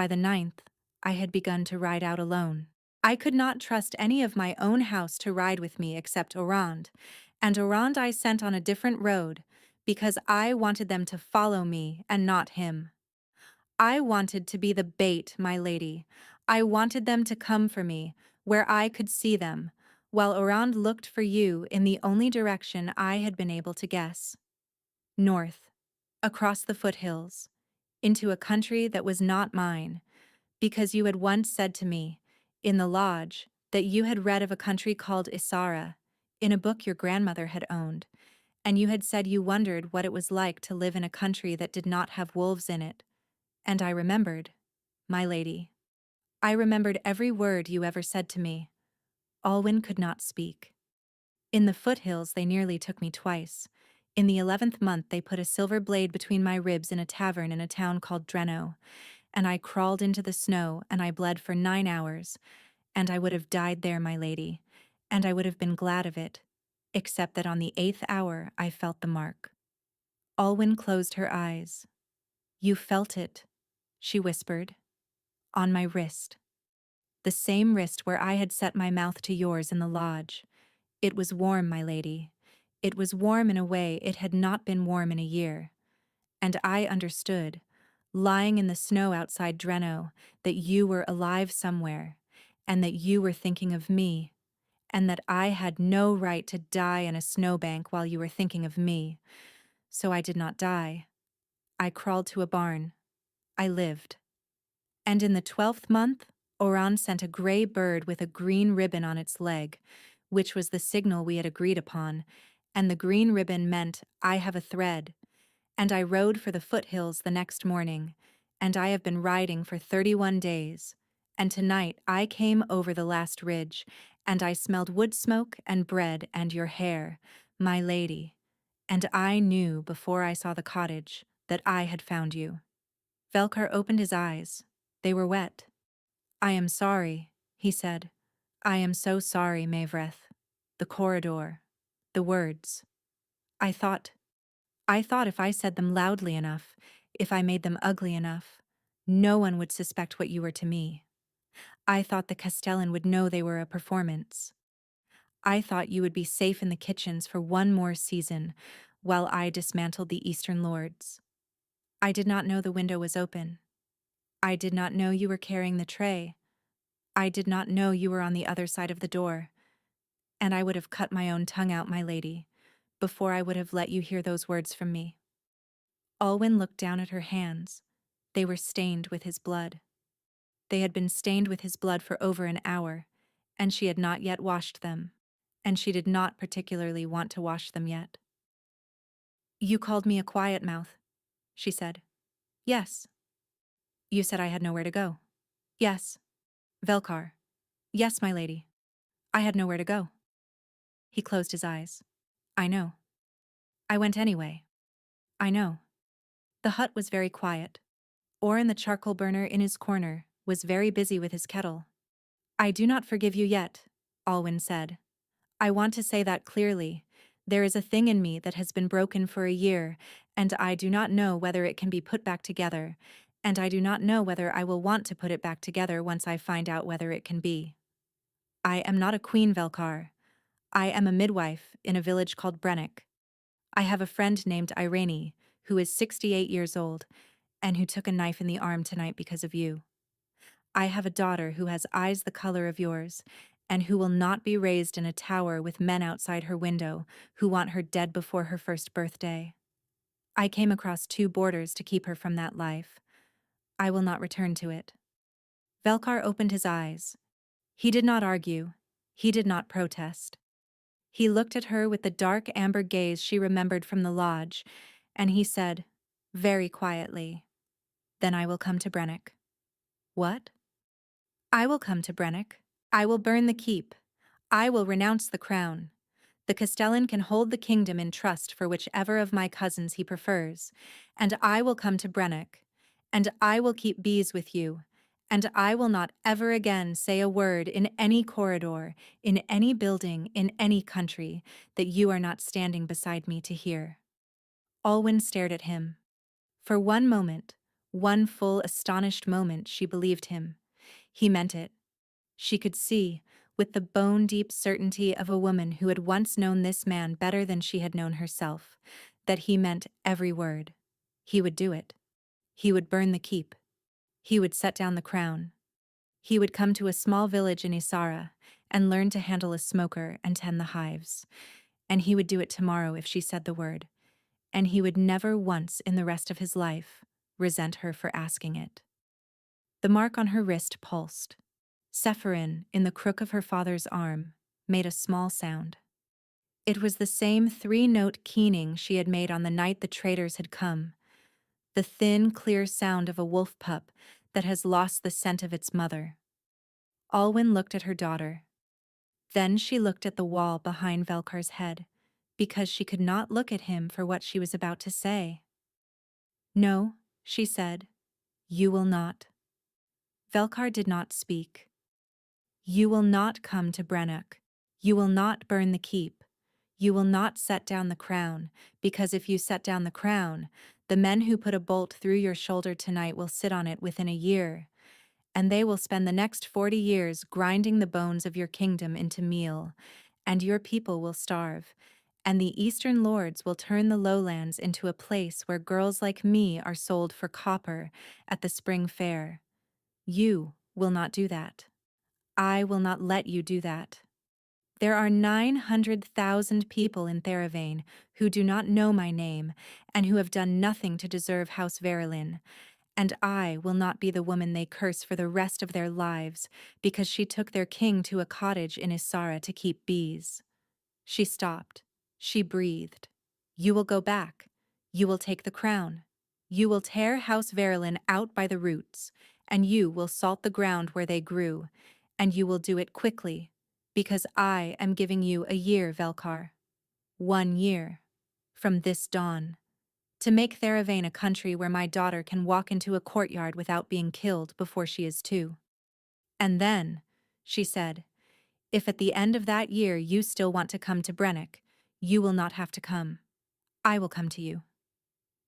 by the 9th, I had begun to ride out alone. I could not trust any of my own house to ride with me except Orand, and Orand I sent on a different road, because I wanted them to follow me and not him. I wanted to be the bait, my lady. I wanted them to come for me, where I could see them, while Orand looked for you in the only direction I had been able to guess. North, across the foothills, into a country that was not mine, because you had once said to me, in the lodge, that you had read of a country called Isara, in a book your grandmother had owned, and you had said you wondered what it was like to live in a country that did not have wolves in it. And I remembered, my lady. I remembered every word you ever said to me. Alwyn could not speak. In the foothills they nearly took me twice. In the 11th month they put a silver blade between my ribs in a tavern in a town called Dreno, and I crawled into the snow and I bled for 9 hours, and I would have died there, my lady, and I would have been glad of it, except that on the 8th hour I felt the mark. Alwyn closed her eyes. You felt it, she whispered, on my wrist. The same wrist where I had set my mouth to yours in the lodge. It was warm, my lady. It was warm in a way it had not been warm in a year. And I understood, lying in the snow outside Dreno, that you were alive somewhere, and that you were thinking of me, and that I had no right to die in a snowbank while you were thinking of me. So I did not die. I crawled to a barn. I lived. And in the 12th month, Oran sent a gray bird with a green ribbon on its leg, which was the signal we had agreed upon, and the green ribbon meant I have a thread. And I rode for the foothills the next morning, and I have been riding for 31 days, and tonight I came over the last ridge, and I smelled wood smoke and bread and your hair, my lady, and I knew before I saw the cottage that I had found you. Velkar opened his eyes. They were wet. I am sorry, he said. I am so sorry, Mavreth. The corridor. The words. I thought if I said them loudly enough, if I made them ugly enough, no one would suspect what you were to me. I thought the Castellan would know they were a performance. I thought you would be safe in the kitchens for one more season, while I dismantled the Eastern Lords. I did not know the window was open. I did not know you were carrying the tray. I did not know you were on the other side of the door. And I would have cut my own tongue out, my lady, before I would have let you hear those words from me. Alwyn looked down at her hands. They were stained with his blood. They had been stained with his blood for over an hour, and she had not yet washed them, and she did not particularly want to wash them yet. You called me a quiet mouth, she said. Yes. You said I had nowhere to go. Yes. Velkar. Yes, my lady. I had nowhere to go. He closed his eyes. I know. I went anyway. I know. The hut was very quiet. Orin the charcoal burner in his corner was very busy with his kettle. I do not forgive you yet, Alwyn said. I want to say that clearly. There is a thing in me that has been broken for a year, and I do not know whether it can be put back together, and I do not know whether I will want to put it back together once I find out whether it can be. I am not a queen, Velkar. I am a midwife in a village called Brennick. I have a friend named Irene, who is 68 years old, and who took a knife in the arm tonight because of you. I have a daughter who has eyes the color of yours, and who will not be raised in a tower with men outside her window who want her dead before her first birthday. I came across 2 boarders to keep her from that life. I will not return to it. Velkar opened his eyes. He did not argue. He did not protest. He looked at her with the dark amber gaze she remembered from the lodge, and he said, very quietly, Then I will come to Brennick. What? I will come to Brennick. I will burn the keep. I will renounce the crown. The Castellan can hold the kingdom in trust for whichever of my cousins he prefers, and I will come to Brennick, and I will keep bees with you, and I will not ever again say a word in any corridor, in any building, in any country, that you are not standing beside me to hear. Alwyn stared at him. For one moment, One full astonished moment she believed him. He meant it. She could see, with the bone-deep certainty of a woman who had once known this man better than she had known herself, that he meant every word. He would do it. He would burn the keep. He would set down the crown. He would come to a small village in Isara and learn to handle a smoker and tend the hives. And he would do it tomorrow if she said the word. And he would never once in the rest of his life resent her for asking it. The mark on her wrist pulsed. Sephirin, in the crook of her father's arm, made a small sound. It was the same three-note keening she had made on the night the traitors had come, the thin, clear sound of a wolf pup that has lost the scent of its mother. Alwyn looked at her daughter. Then she looked at the wall behind Velkar's head, because she could not look at him for what she was about to say. "No," she said, "you will not." Velkar did not speak. "You will not come to Brennock. You will not burn the keep. You will not set down the crown, because if you set down the crown, the men who put a bolt through your shoulder tonight will sit on it within a year, and they will spend the next 40 years grinding the bones of your kingdom into meal, and your people will starve, and the eastern lords will turn the lowlands into a place where girls like me are sold for copper at the spring fair. You will not do that. I will not let you do that. There are 900,000 people in Theravane who do not know my name and who have done nothing to deserve House Verilyn, and I will not be the woman they curse for the rest of their lives because she took their king to a cottage in Isara to keep bees." She stopped. She breathed. "You will go back. You will take the crown. You will tear House Verilyn out by the roots, and you will salt the ground where they grew, and you will do it quickly, because I am giving you a year, Velkar. 1 year. From this dawn. To make Theravane a country where my daughter can walk into a courtyard without being killed before she is 2. And then," she said, "if at the end of that year you still want to come to Brennock, you will not have to come. I will come to you."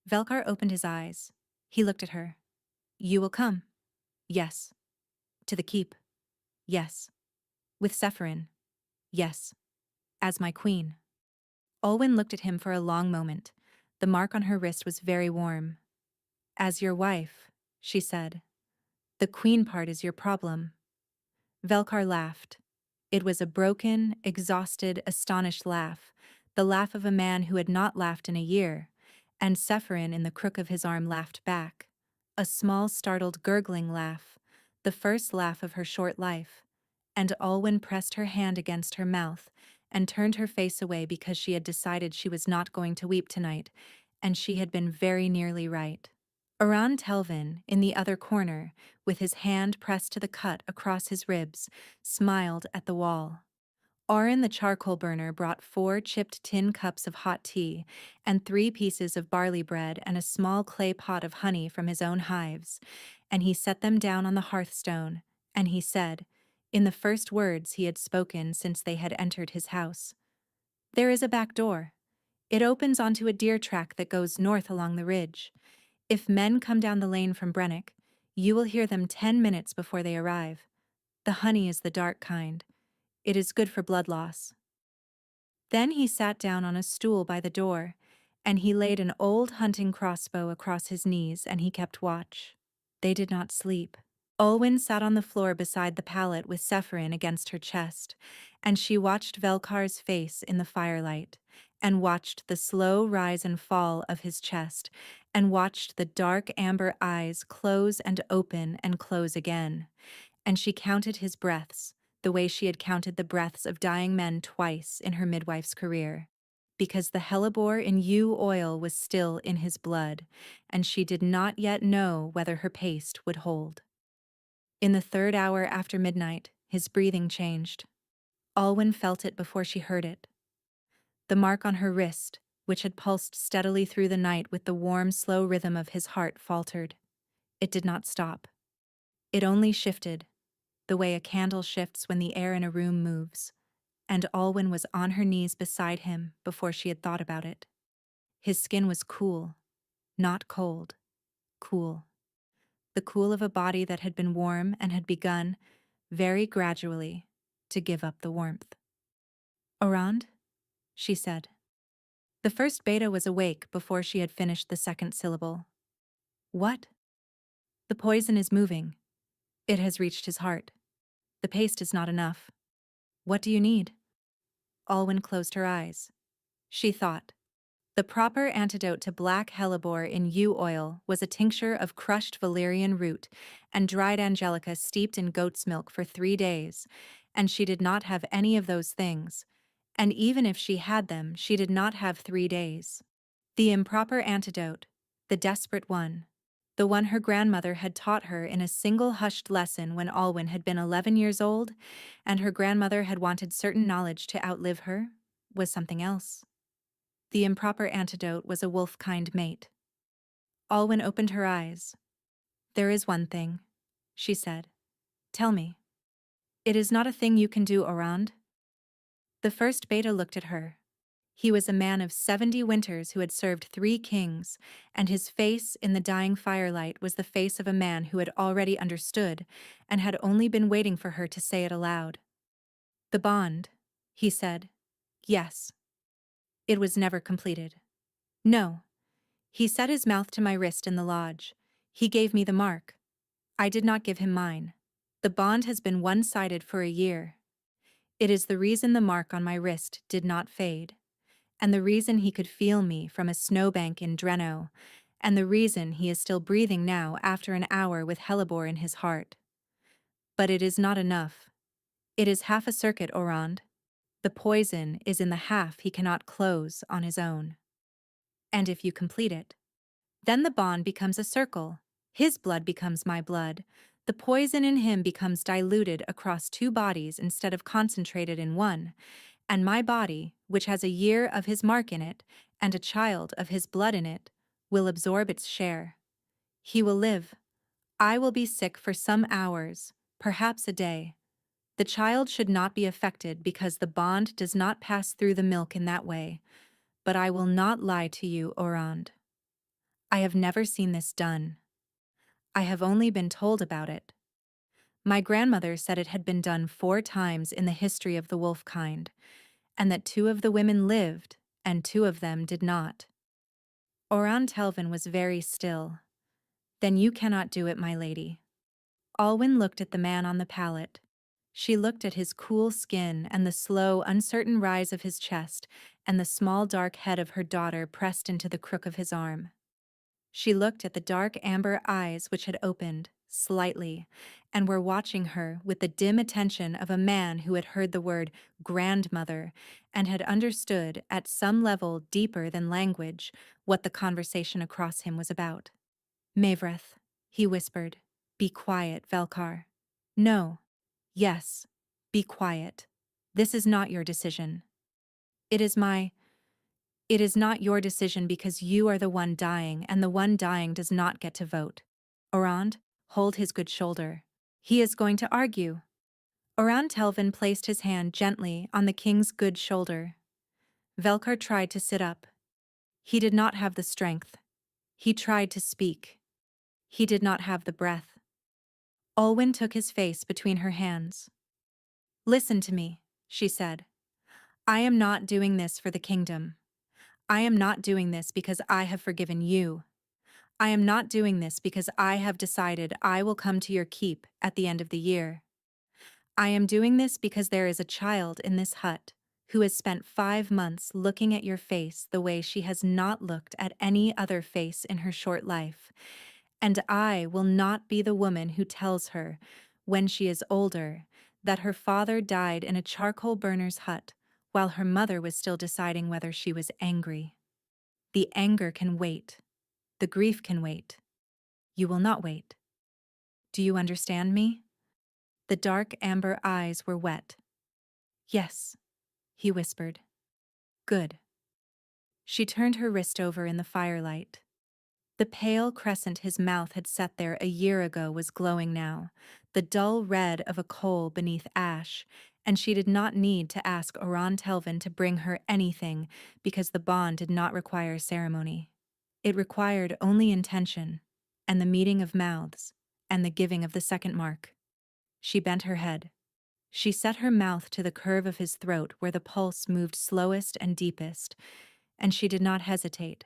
Velkar opened his eyes. He looked at her. "You will come?" "Yes." "To the keep?" "Yes." "With Sephirin?" "Yes." "As my queen?" Olwen looked at him for a long moment. The mark on her wrist was very warm. "As your wife," she said. "The queen part is your problem." Velkar laughed. It was a broken, exhausted, astonished laugh, the laugh of a man who had not laughed in a year, and Sephirin in the crook of his arm laughed back. A small, startled, gurgling laugh, the first laugh of her short life, and Olwen pressed her hand against her mouth and turned her face away because she had decided she was not going to weep tonight, and she had been very nearly right. Aran Telvin, in the other corner, with his hand pressed to the cut across his ribs, smiled at the wall. Oren the charcoal burner brought 4 chipped tin cups of hot tea and 3 pieces of barley bread and a small clay pot of honey from his own hives, and he set them down on the hearthstone, and he said, in the first words he had spoken since they had entered his house, "There is a back door. It opens onto a deer track that goes north along the ridge. If men come down the lane from Brennock, you will hear them 10 minutes before they arrive. The honey is the dark kind. It is good for blood loss." Then he sat down on a stool by the door, and he laid an old hunting crossbow across his knees, and he kept watch. They did not sleep. Olwen sat on the floor beside the pallet with Sephirin against her chest, and she watched Velkar's face in the firelight, and watched the slow rise and fall of his chest, and watched the dark amber eyes close and open and close again. And she counted his breaths, the way she had counted the breaths of dying men twice in her midwife's career, because the hellebore in yew oil was still in his blood, and she did not yet know whether her paste would hold. In the 3rd hour after midnight, his breathing changed. Olwen felt it before she heard it. The mark on her wrist, which had pulsed steadily through the night with the warm, slow rhythm of his heart, faltered. It did not stop. It only shifted, the way a candle shifts when the air in a room moves, and Olwen was on her knees beside him before she had thought about it. His skin was cool, not cold, cool. the cool of a body that had been warm and had begun, very gradually, to give up the warmth. "Orand?" she said. The first beta was awake before she had finished the second syllable. "What?" "The poison is moving. It has reached his heart. The paste is not enough. What do you need?" Alwyn closed her eyes. She thought. The proper antidote to black hellebore in yew oil was a tincture of crushed valerian root and dried angelica steeped in goat's milk for 3 days, and she did not have any of those things, and even if she had them, she did not have 3 days. The improper antidote, the desperate one, the one her grandmother had taught her in a single hushed lesson when Alwyn had been 11 years old, and her grandmother had wanted certain knowledge to outlive her, was something else. The improper antidote was a wolf-kind mate. Alwyn opened her eyes. "There is one thing," she said. "Tell me. It is not a thing you can do, Orand." The first beta looked at her. He was a man of 70 winters who had served 3 kings, and his face in the dying firelight was the face of a man who had already understood and had only been waiting for her to say it aloud. "The bond," he said. "Yes. It was never completed." "No." He set his mouth to my wrist in the lodge. He gave me the mark. I did not give him mine. The bond has been one-sided for a year. It is the reason the mark on my wrist did not fade, and the reason he could feel me from a snowbank in Dreno, and the reason he is still breathing now after an hour with hellebore in his heart. But it is not enough. It is half a circuit, Orand. The poison is in the half he cannot close on his own. And if you complete it, then the bond becomes a circle. His blood becomes my blood. The poison in him becomes diluted across 2 bodies instead of concentrated in one, and my body, which has a year of his mark in it, and a child of his blood in it, will absorb its share. He will live. I will be sick for some hours, perhaps a day. The child should not be affected because the bond does not pass through the milk in that way, but I will not lie to you, Orand. I have never seen this done. I have only been told about it. My grandmother said it had been done 4 times in the history of the wolf kind, and that 2 of the women lived, and 2 of them did not. Orand Telvin was very still. "Then you cannot do it, my lady." Alwyn looked at the man on the pallet. She looked at his cool skin and the slow, uncertain rise of his chest and the small dark head of her daughter pressed into the crook of his arm. She looked at the dark amber eyes which had opened, slightly, and were watching her with the dim attention of a man who had heard the word grandmother and had understood, at some level deeper than language, what the conversation across him was about. "Mavreth," he whispered. "Be quiet, Velkar." "No. Yes. Be quiet. This is not your decision. It is my... It is not your decision because you are the one dying, and the one dying does not get to vote. Orand, hold his good shoulder. He is going to argue." Orand Telvin placed his hand gently on the king's good shoulder. Velkar tried to sit up. He did not have the strength. He tried to speak. He did not have the breath. Alwyn took his face between her hands. "Listen to me," she said. "I am not doing this for the kingdom. I am not doing this because I have forgiven you. I am not doing this because I have decided I will come to your keep at the end of the year. I am doing this because there is a child in this hut who has spent 5 months looking at your face the way she has not looked at any other face in her short life, and I will not be the woman who tells her, when she is older, that her father died in a charcoal burner's hut while her mother was still deciding whether she was angry. The anger can wait. The grief can wait. You will not wait. Do you understand me?" The dark amber eyes were wet. "Yes," he whispered. "Good." She turned her wrist over in the firelight. The pale crescent his mouth had set there a year ago was glowing now, the dull red of a coal beneath ash, and she did not need to ask Orand Telvin to bring her anything because the bond did not require ceremony. It required only intention, and the meeting of mouths. and the giving of the second mark. She bent her head. She set her mouth to the curve of his throat where the pulse moved slowest and deepest, and she did not hesitate,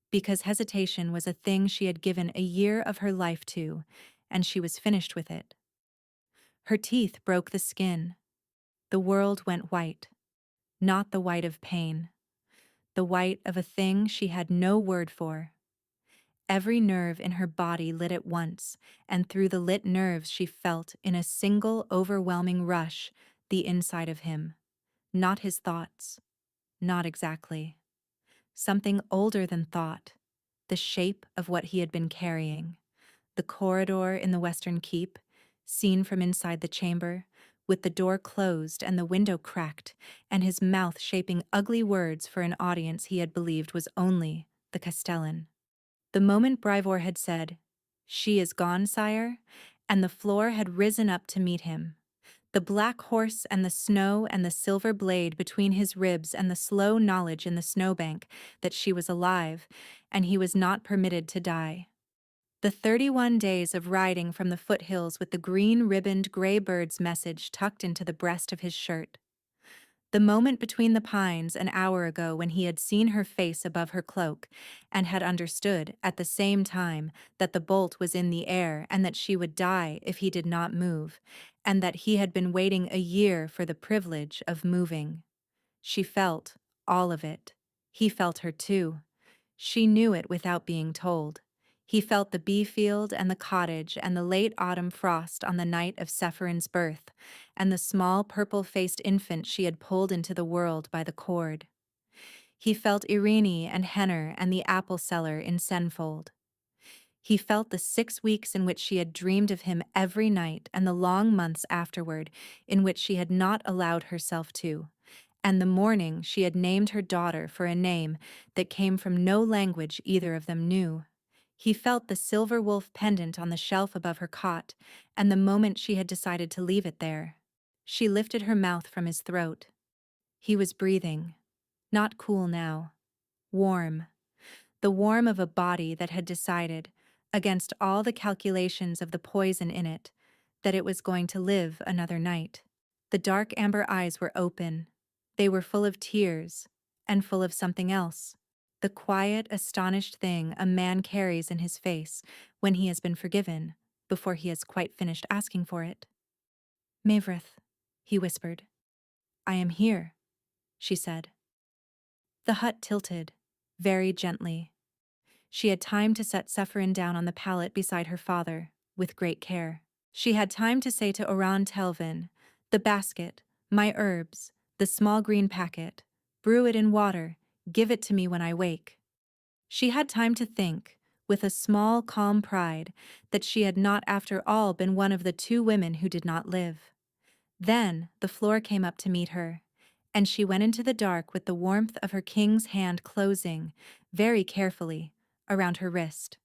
because hesitation was a thing she had given a year of her life to, and she was finished with it. Her teeth broke the skin. The world went white, not the white of pain, the white of a thing she had no word for. Every nerve in her body lit at once, and through the lit nerves she felt, in a single overwhelming rush, the inside of him. Not his thoughts. Not exactly. Something older than thought. The shape of what he had been carrying. The corridor in the western keep, seen from inside the chamber, with the door closed and the window cracked, and his mouth shaping ugly words for an audience he had believed was only the Castellan. The moment Brivor had said, "She is gone, sire," and the floor had risen up to meet him. The black horse and the snow and the silver blade between his ribs and the slow knowledge in the snowbank that she was alive, and he was not permitted to die. The 31 days of riding from the foothills with the green-ribboned gray bird's message tucked into the breast of his shirt. The moment between the pines an hour ago when he had seen her face above her cloak and had understood, at the same time, that the bolt was in the air and that she would die if he did not move, and that he had been waiting a year for the privilege of moving. She felt all of it. He felt her too. She knew it without being told. He felt the bee field and the cottage and the late autumn frost on the night of Sephirin's birth, and the small purple-faced infant she had pulled into the world by the cord. He felt Irene and Henner and the apple cellar in Senfold. He felt the 6 weeks in which she had dreamed of him every night and the long months afterward in which she had not allowed herself to, and the morning she had named her daughter for a name that came from no language either of them knew. He felt the silver wolf pendant on the shelf above her cot, and the moment she had decided to leave it there. She lifted her mouth from his throat. He was breathing. Not cool now. Warm. The warmth of a body that had decided, against all the calculations of the poison in it, that it was going to live another night. The dark amber eyes were open. They were full of tears, and full of something else. The quiet, astonished thing a man carries in his face when he has been forgiven, before he has quite finished asking for it. "Mavrith," he whispered. "I am here," she said. The hut tilted, very gently. She had time to set Sephirin down on the pallet beside her father, with great care. She had time to say to Oran Telvin, "The basket, my herbs, the small green packet, brew it in water, give it to me when I wake." She had time to think, with a small, calm pride, that she had not after all been one of the 2 women who did not live. Then the floor came up to meet her, and she went into the dark with the warmth of her king's hand closing, very carefully, around her wrist.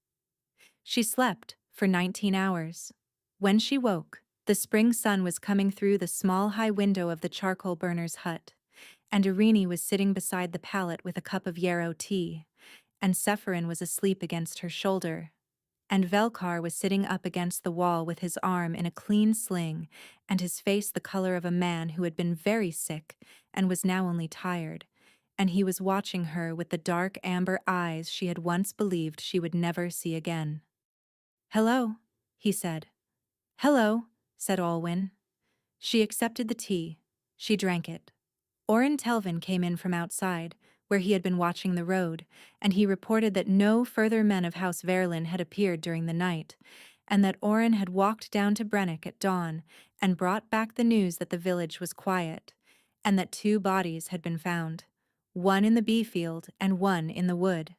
She slept for 19 hours. When she woke, the spring sun was coming through the small high window of the charcoal burner's hut, and Irene was sitting beside the pallet with a cup of yarrow tea, and Sephirin was asleep against her shoulder, and Velkar was sitting up against the wall with his arm in a clean sling and his face the color of a man who had been very sick and was now only tired, and he was watching her with the dark amber eyes she had once believed she would never see again. "Hello," he said. "Hello," said Olwyn. She accepted the tea. She drank it. Oran Telvin came in from outside, where he had been watching the road, and he reported that no further men of House Verlin had appeared during the night, and that Oran had walked down to Brennick at dawn and brought back the news that the village was quiet, and that 2 bodies had been found, one in the bee field and one in the wood,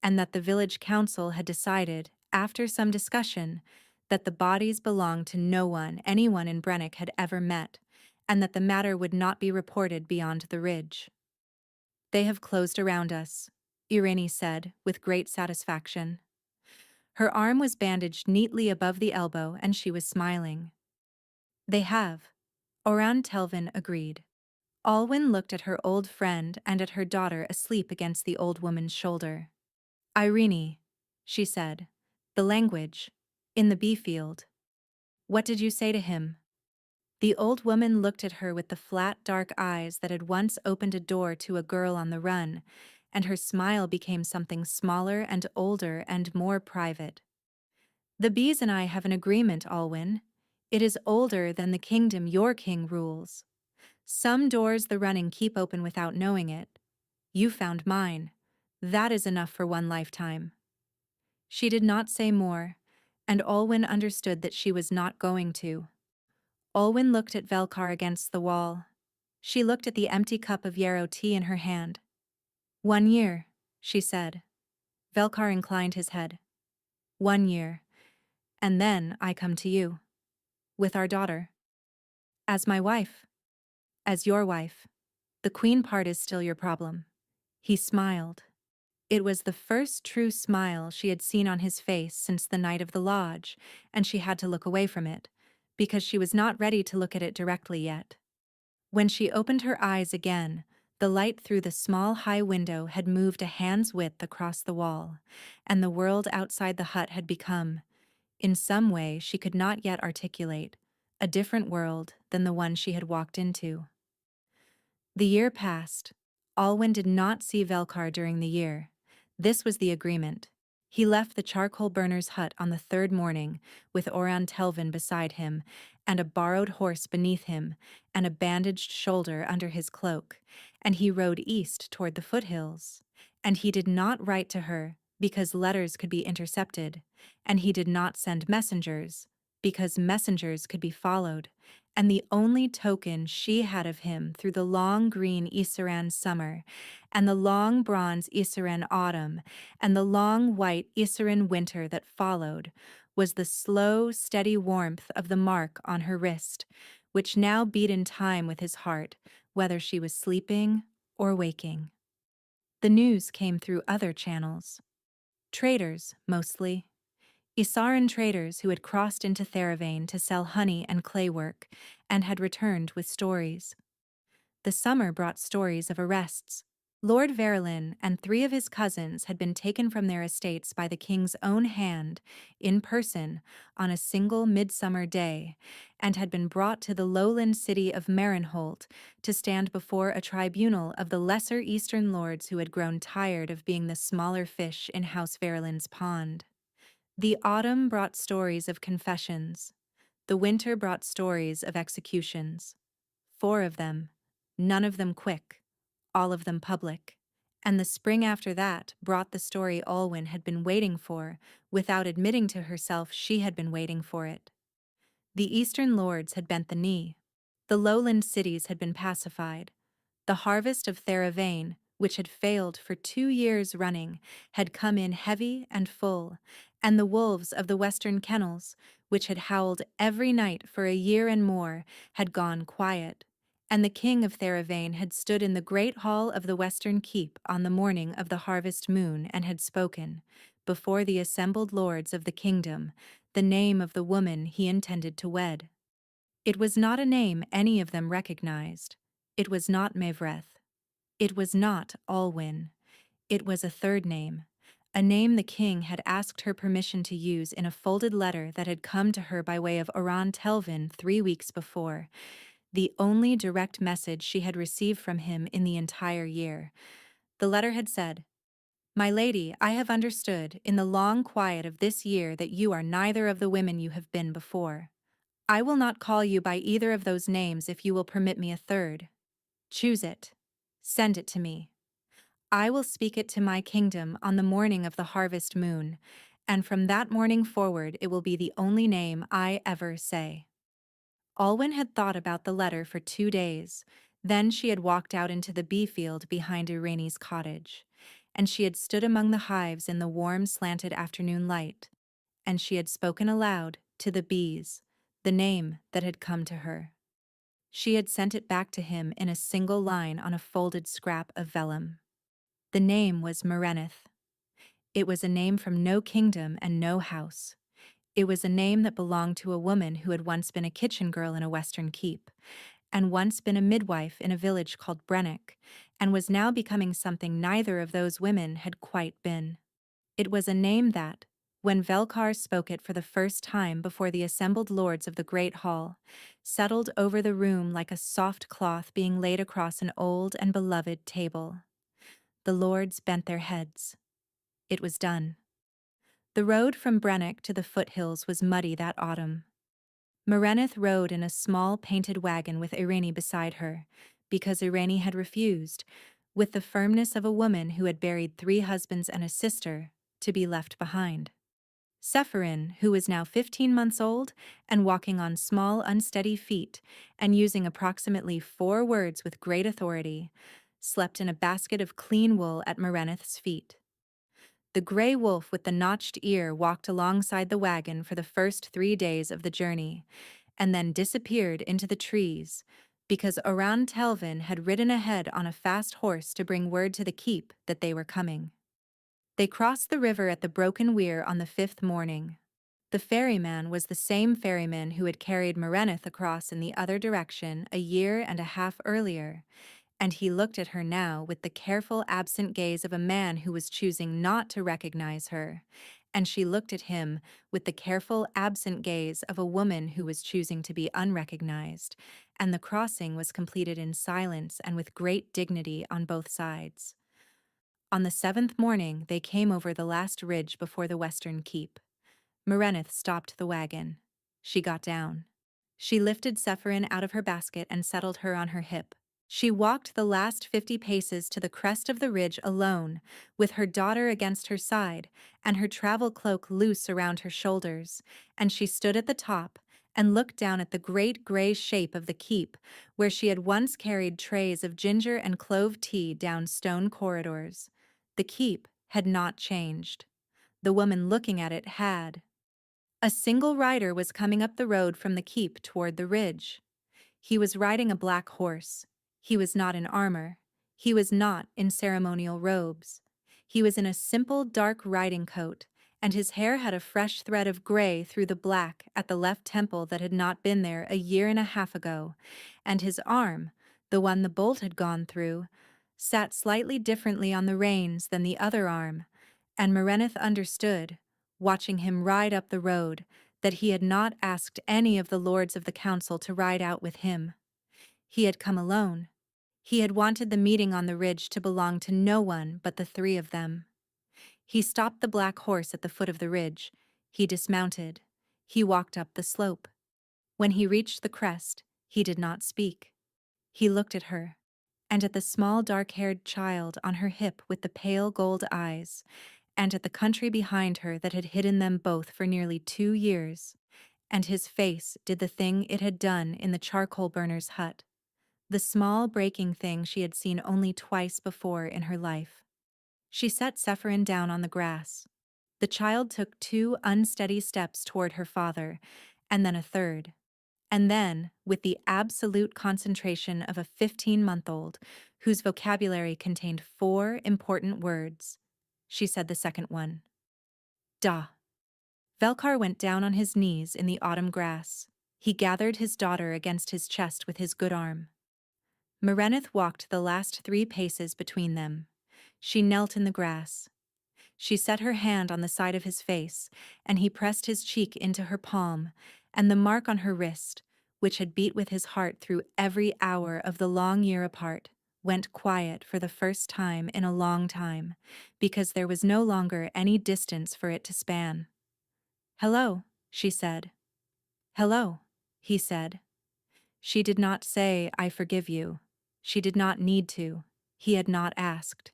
and that the village council had decided, after some discussion, that the bodies belonged to no one anyone in Brennick had ever met, and that the matter would not be reported beyond the ridge. "They have closed around us," Irene said, with great satisfaction. Her arm was bandaged neatly above the elbow, and she was smiling. "They have," Oran Telvin agreed. Alwyn looked at her old friend and at her daughter asleep against the old woman's shoulder. "Irene," she said, "the language, In the bee field. What did you say to him? The old woman looked at her with the flat, dark eyes that had once opened a door to a girl on the run, and her smile became something smaller and older and more private. The bees and I have an agreement, Alwyn. It is older than the kingdom your king rules. Some doors the running keep open without knowing it. You found mine. That is enough for one lifetime. She did not say more, and Alwyn understood that she was not going to. Alwyn looked at Velkar against the wall. She looked at the empty cup of yarrow tea in her hand. 1 year, she said. Velkar inclined his head. 1 year. And then I come to you. With our daughter. As my wife. As your wife. The queen part is still your problem. He smiled. It was the first true smile she had seen on his face since the night of the lodge, and she had to look away from it, because she was not ready to look at it directly yet. When she opened her eyes again, the light through the small high window had moved a hand's width across the wall, and the world outside the hut had become, in some way she could not yet articulate, a different world than the one she had walked into. The year passed. Alwyn did not see Velkar during the year. This was the agreement. He left the charcoal burner's hut on the 3rd morning, with Oran Telvin beside him, and a borrowed horse beneath him, and a bandaged shoulder under his cloak, and he rode east toward the foothills. And he did not write to her, because letters could be intercepted, and he did not send messengers, because messengers could be followed, and the only token she had of him through the long green Isaran summer, and the long bronze Isaran autumn, and the long white Isaran winter that followed, was the slow, steady warmth of the mark on her wrist, which now beat in time with his heart, whether she was sleeping or waking. The news came through other channels. Traders, mostly. Isaran traders who had crossed into Theravane to sell honey and claywork, and had returned with stories. The summer brought stories of arrests. Lord Verilyn and 3 of his cousins had been taken from their estates by the king's own hand, in person, on a single midsummer day, and had been brought to the lowland city of Marenholt to stand before a tribunal of the lesser eastern lords who had grown tired of being the smaller fish in House Verilyn's pond. The autumn brought stories of confessions. The winter brought stories of executions. 4 of them, none of them quick, all of them public. And the spring after that brought the story Alwyn had been waiting for, without admitting to herself she had been waiting for it. The eastern lords had bent the knee. The lowland cities had been pacified. The harvest of Theravane, which had failed for 2 years running, had come in heavy and full, and the wolves of the western kennels, which had howled every night for a year and more, had gone quiet, and the king of Theravane had stood in the great hall of the western keep on the morning of the harvest moon and had spoken, before the assembled lords of the kingdom, the name of the woman he intended to wed. It was not a name any of them recognized. It was not Mavreth. It was not Alwyn. It was a 3rd name, a name the king had asked her permission to use in a folded letter that had come to her by way of Oran Telvin 3 weeks before, the only direct message she had received from him in the entire year. The letter had said, "My lady, I have understood in the long quiet of this year that you are neither of the women you have been before. I will not call you by either of those names if you will permit me a 3rd. Choose it. Send it to me. I will speak it to my kingdom on the morning of the harvest moon, and from that morning forward it will be the only name I ever say." Alwyn had thought about the letter for 2 days. Then she had walked out into the bee field behind Irani's cottage, and she had stood among the hives in the warm, slanted afternoon light, and she had spoken aloud to the bees the name that had come to her. She had sent it back to him in a single line on a folded scrap of vellum. The name was Merenith. It was a name from no kingdom and no house. It was a name that belonged to a woman who had once been a kitchen girl in a western keep, and once been a midwife in a village called Brennick, and was now becoming something neither of those women had quite been. It was a name that, when Velkar spoke it for the first time before the assembled lords of the great hall, settled over the room like a soft cloth being laid across an old and beloved table. The lords bent their heads. It was done. The road from Brennock to the foothills was muddy that autumn. Merenith rode in a small painted wagon with Irene beside her, because Irene had refused, with the firmness of a woman who had buried 3 husbands and a sister, to be left behind. Sephirin, who was now 15 months old and walking on small, unsteady feet and using approximately 4 words with great authority, slept in a basket of clean wool at Merenith's feet. The gray wolf with the notched ear walked alongside the wagon for the first 3 days of the journey, and then disappeared into the trees, because Oran Telvin had ridden ahead on a fast horse to bring word to the keep that they were coming. They crossed the river at the Broken Weir on the 5th morning. The ferryman was the same ferryman who had carried Merenith across in the other direction a year and a half earlier, and he looked at her now with the careful, absent gaze of a man who was choosing not to recognize her, and she looked at him with the careful, absent gaze of a woman who was choosing to be unrecognized, and the crossing was completed in silence and with great dignity on both sides. On the 7th morning, they came over the last ridge before the western keep. Merenith stopped the wagon. She got down. She lifted Sephirin out of her basket and settled her on her hip. She walked the last 50 paces to the crest of the ridge alone, with her daughter against her side, and her travel cloak loose around her shoulders, and she stood at the top and looked down at the great gray shape of the keep, where she had once carried trays of ginger and clove tea down stone corridors. The keep had not changed. The woman looking at it had. A single rider was coming up the road from the keep toward the ridge. He was riding a black horse. He was not in armor. He was not in ceremonial robes. He was in a simple dark riding coat, and his hair had a fresh thread of gray through the black at the left temple that had not been there a year and a half ago, and his arm, the one the bolt had gone through, sat slightly differently on the reins than the other arm, and Merenith understood, watching him ride up the road, that he had not asked any of the lords of the council to ride out with him. He had come alone. He had wanted the meeting on the ridge to belong to no one but the 3 of them. He stopped the black horse at the foot of the ridge. He dismounted. He walked up the slope. When he reached the crest, he did not speak. He looked at her, and at the small dark-haired child on her hip with the pale gold eyes, and at the country behind her that had hidden them both for nearly 2 years, and his face did the thing it had done in the charcoal burner's hut. The small breaking thing she had seen only twice before in her life. She set Sephirin down on the grass. The child took 2 unsteady steps toward her father, and then a third. And then, with the absolute concentration of a 15-month-old, whose vocabulary contained 4 important words, she said the second one. Da. Velkar went down on his knees in the autumn grass. He gathered his daughter against his chest with his good arm. Merenith walked the last 3 paces between them. She knelt in the grass. She set her hand on the side of his face, and he pressed his cheek into her palm, and the mark on her wrist, which had beat with his heart through every hour of the long year apart, went quiet for the first time in a long time, because there was no longer any distance for it to span. "Hello," she said. "Hello," he said. She did not say, "I forgive you." She did not need to. He had not asked.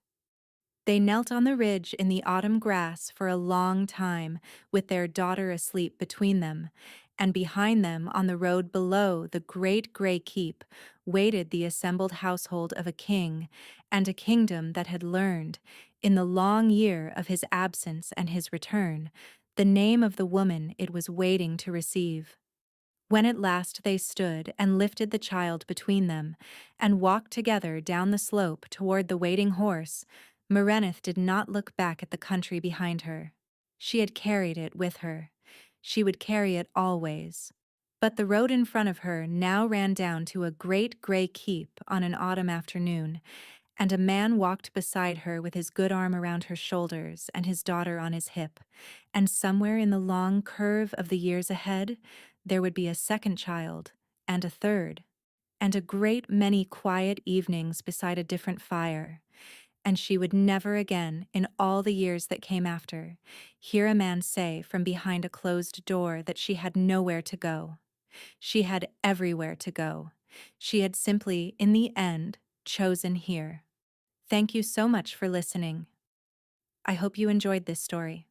They knelt on the ridge in the autumn grass for a long time, with their daughter asleep between them, and behind them on the road below the great gray keep waited the assembled household of a king and a kingdom that had learned, in the long year of his absence and his return, the name of the woman it was waiting to receive. When at last they stood and lifted the child between them, and walked together down the slope toward the waiting horse, Merenith did not look back at the country behind her. She had carried it with her. She would carry it always. But the road in front of her now ran down to a great gray keep on an autumn afternoon, And a man walked beside her with his good arm around her shoulders and his daughter on his hip. And somewhere in the long curve of the years ahead, there would be a second child, and a third, and a great many quiet evenings beside a different fire. And she would never again, in all the years that came after, hear a man say from behind a closed door that she had nowhere to go. She had everywhere to go. She had simply, in the end, chosen here. Thank you so much for listening. I hope you enjoyed this story.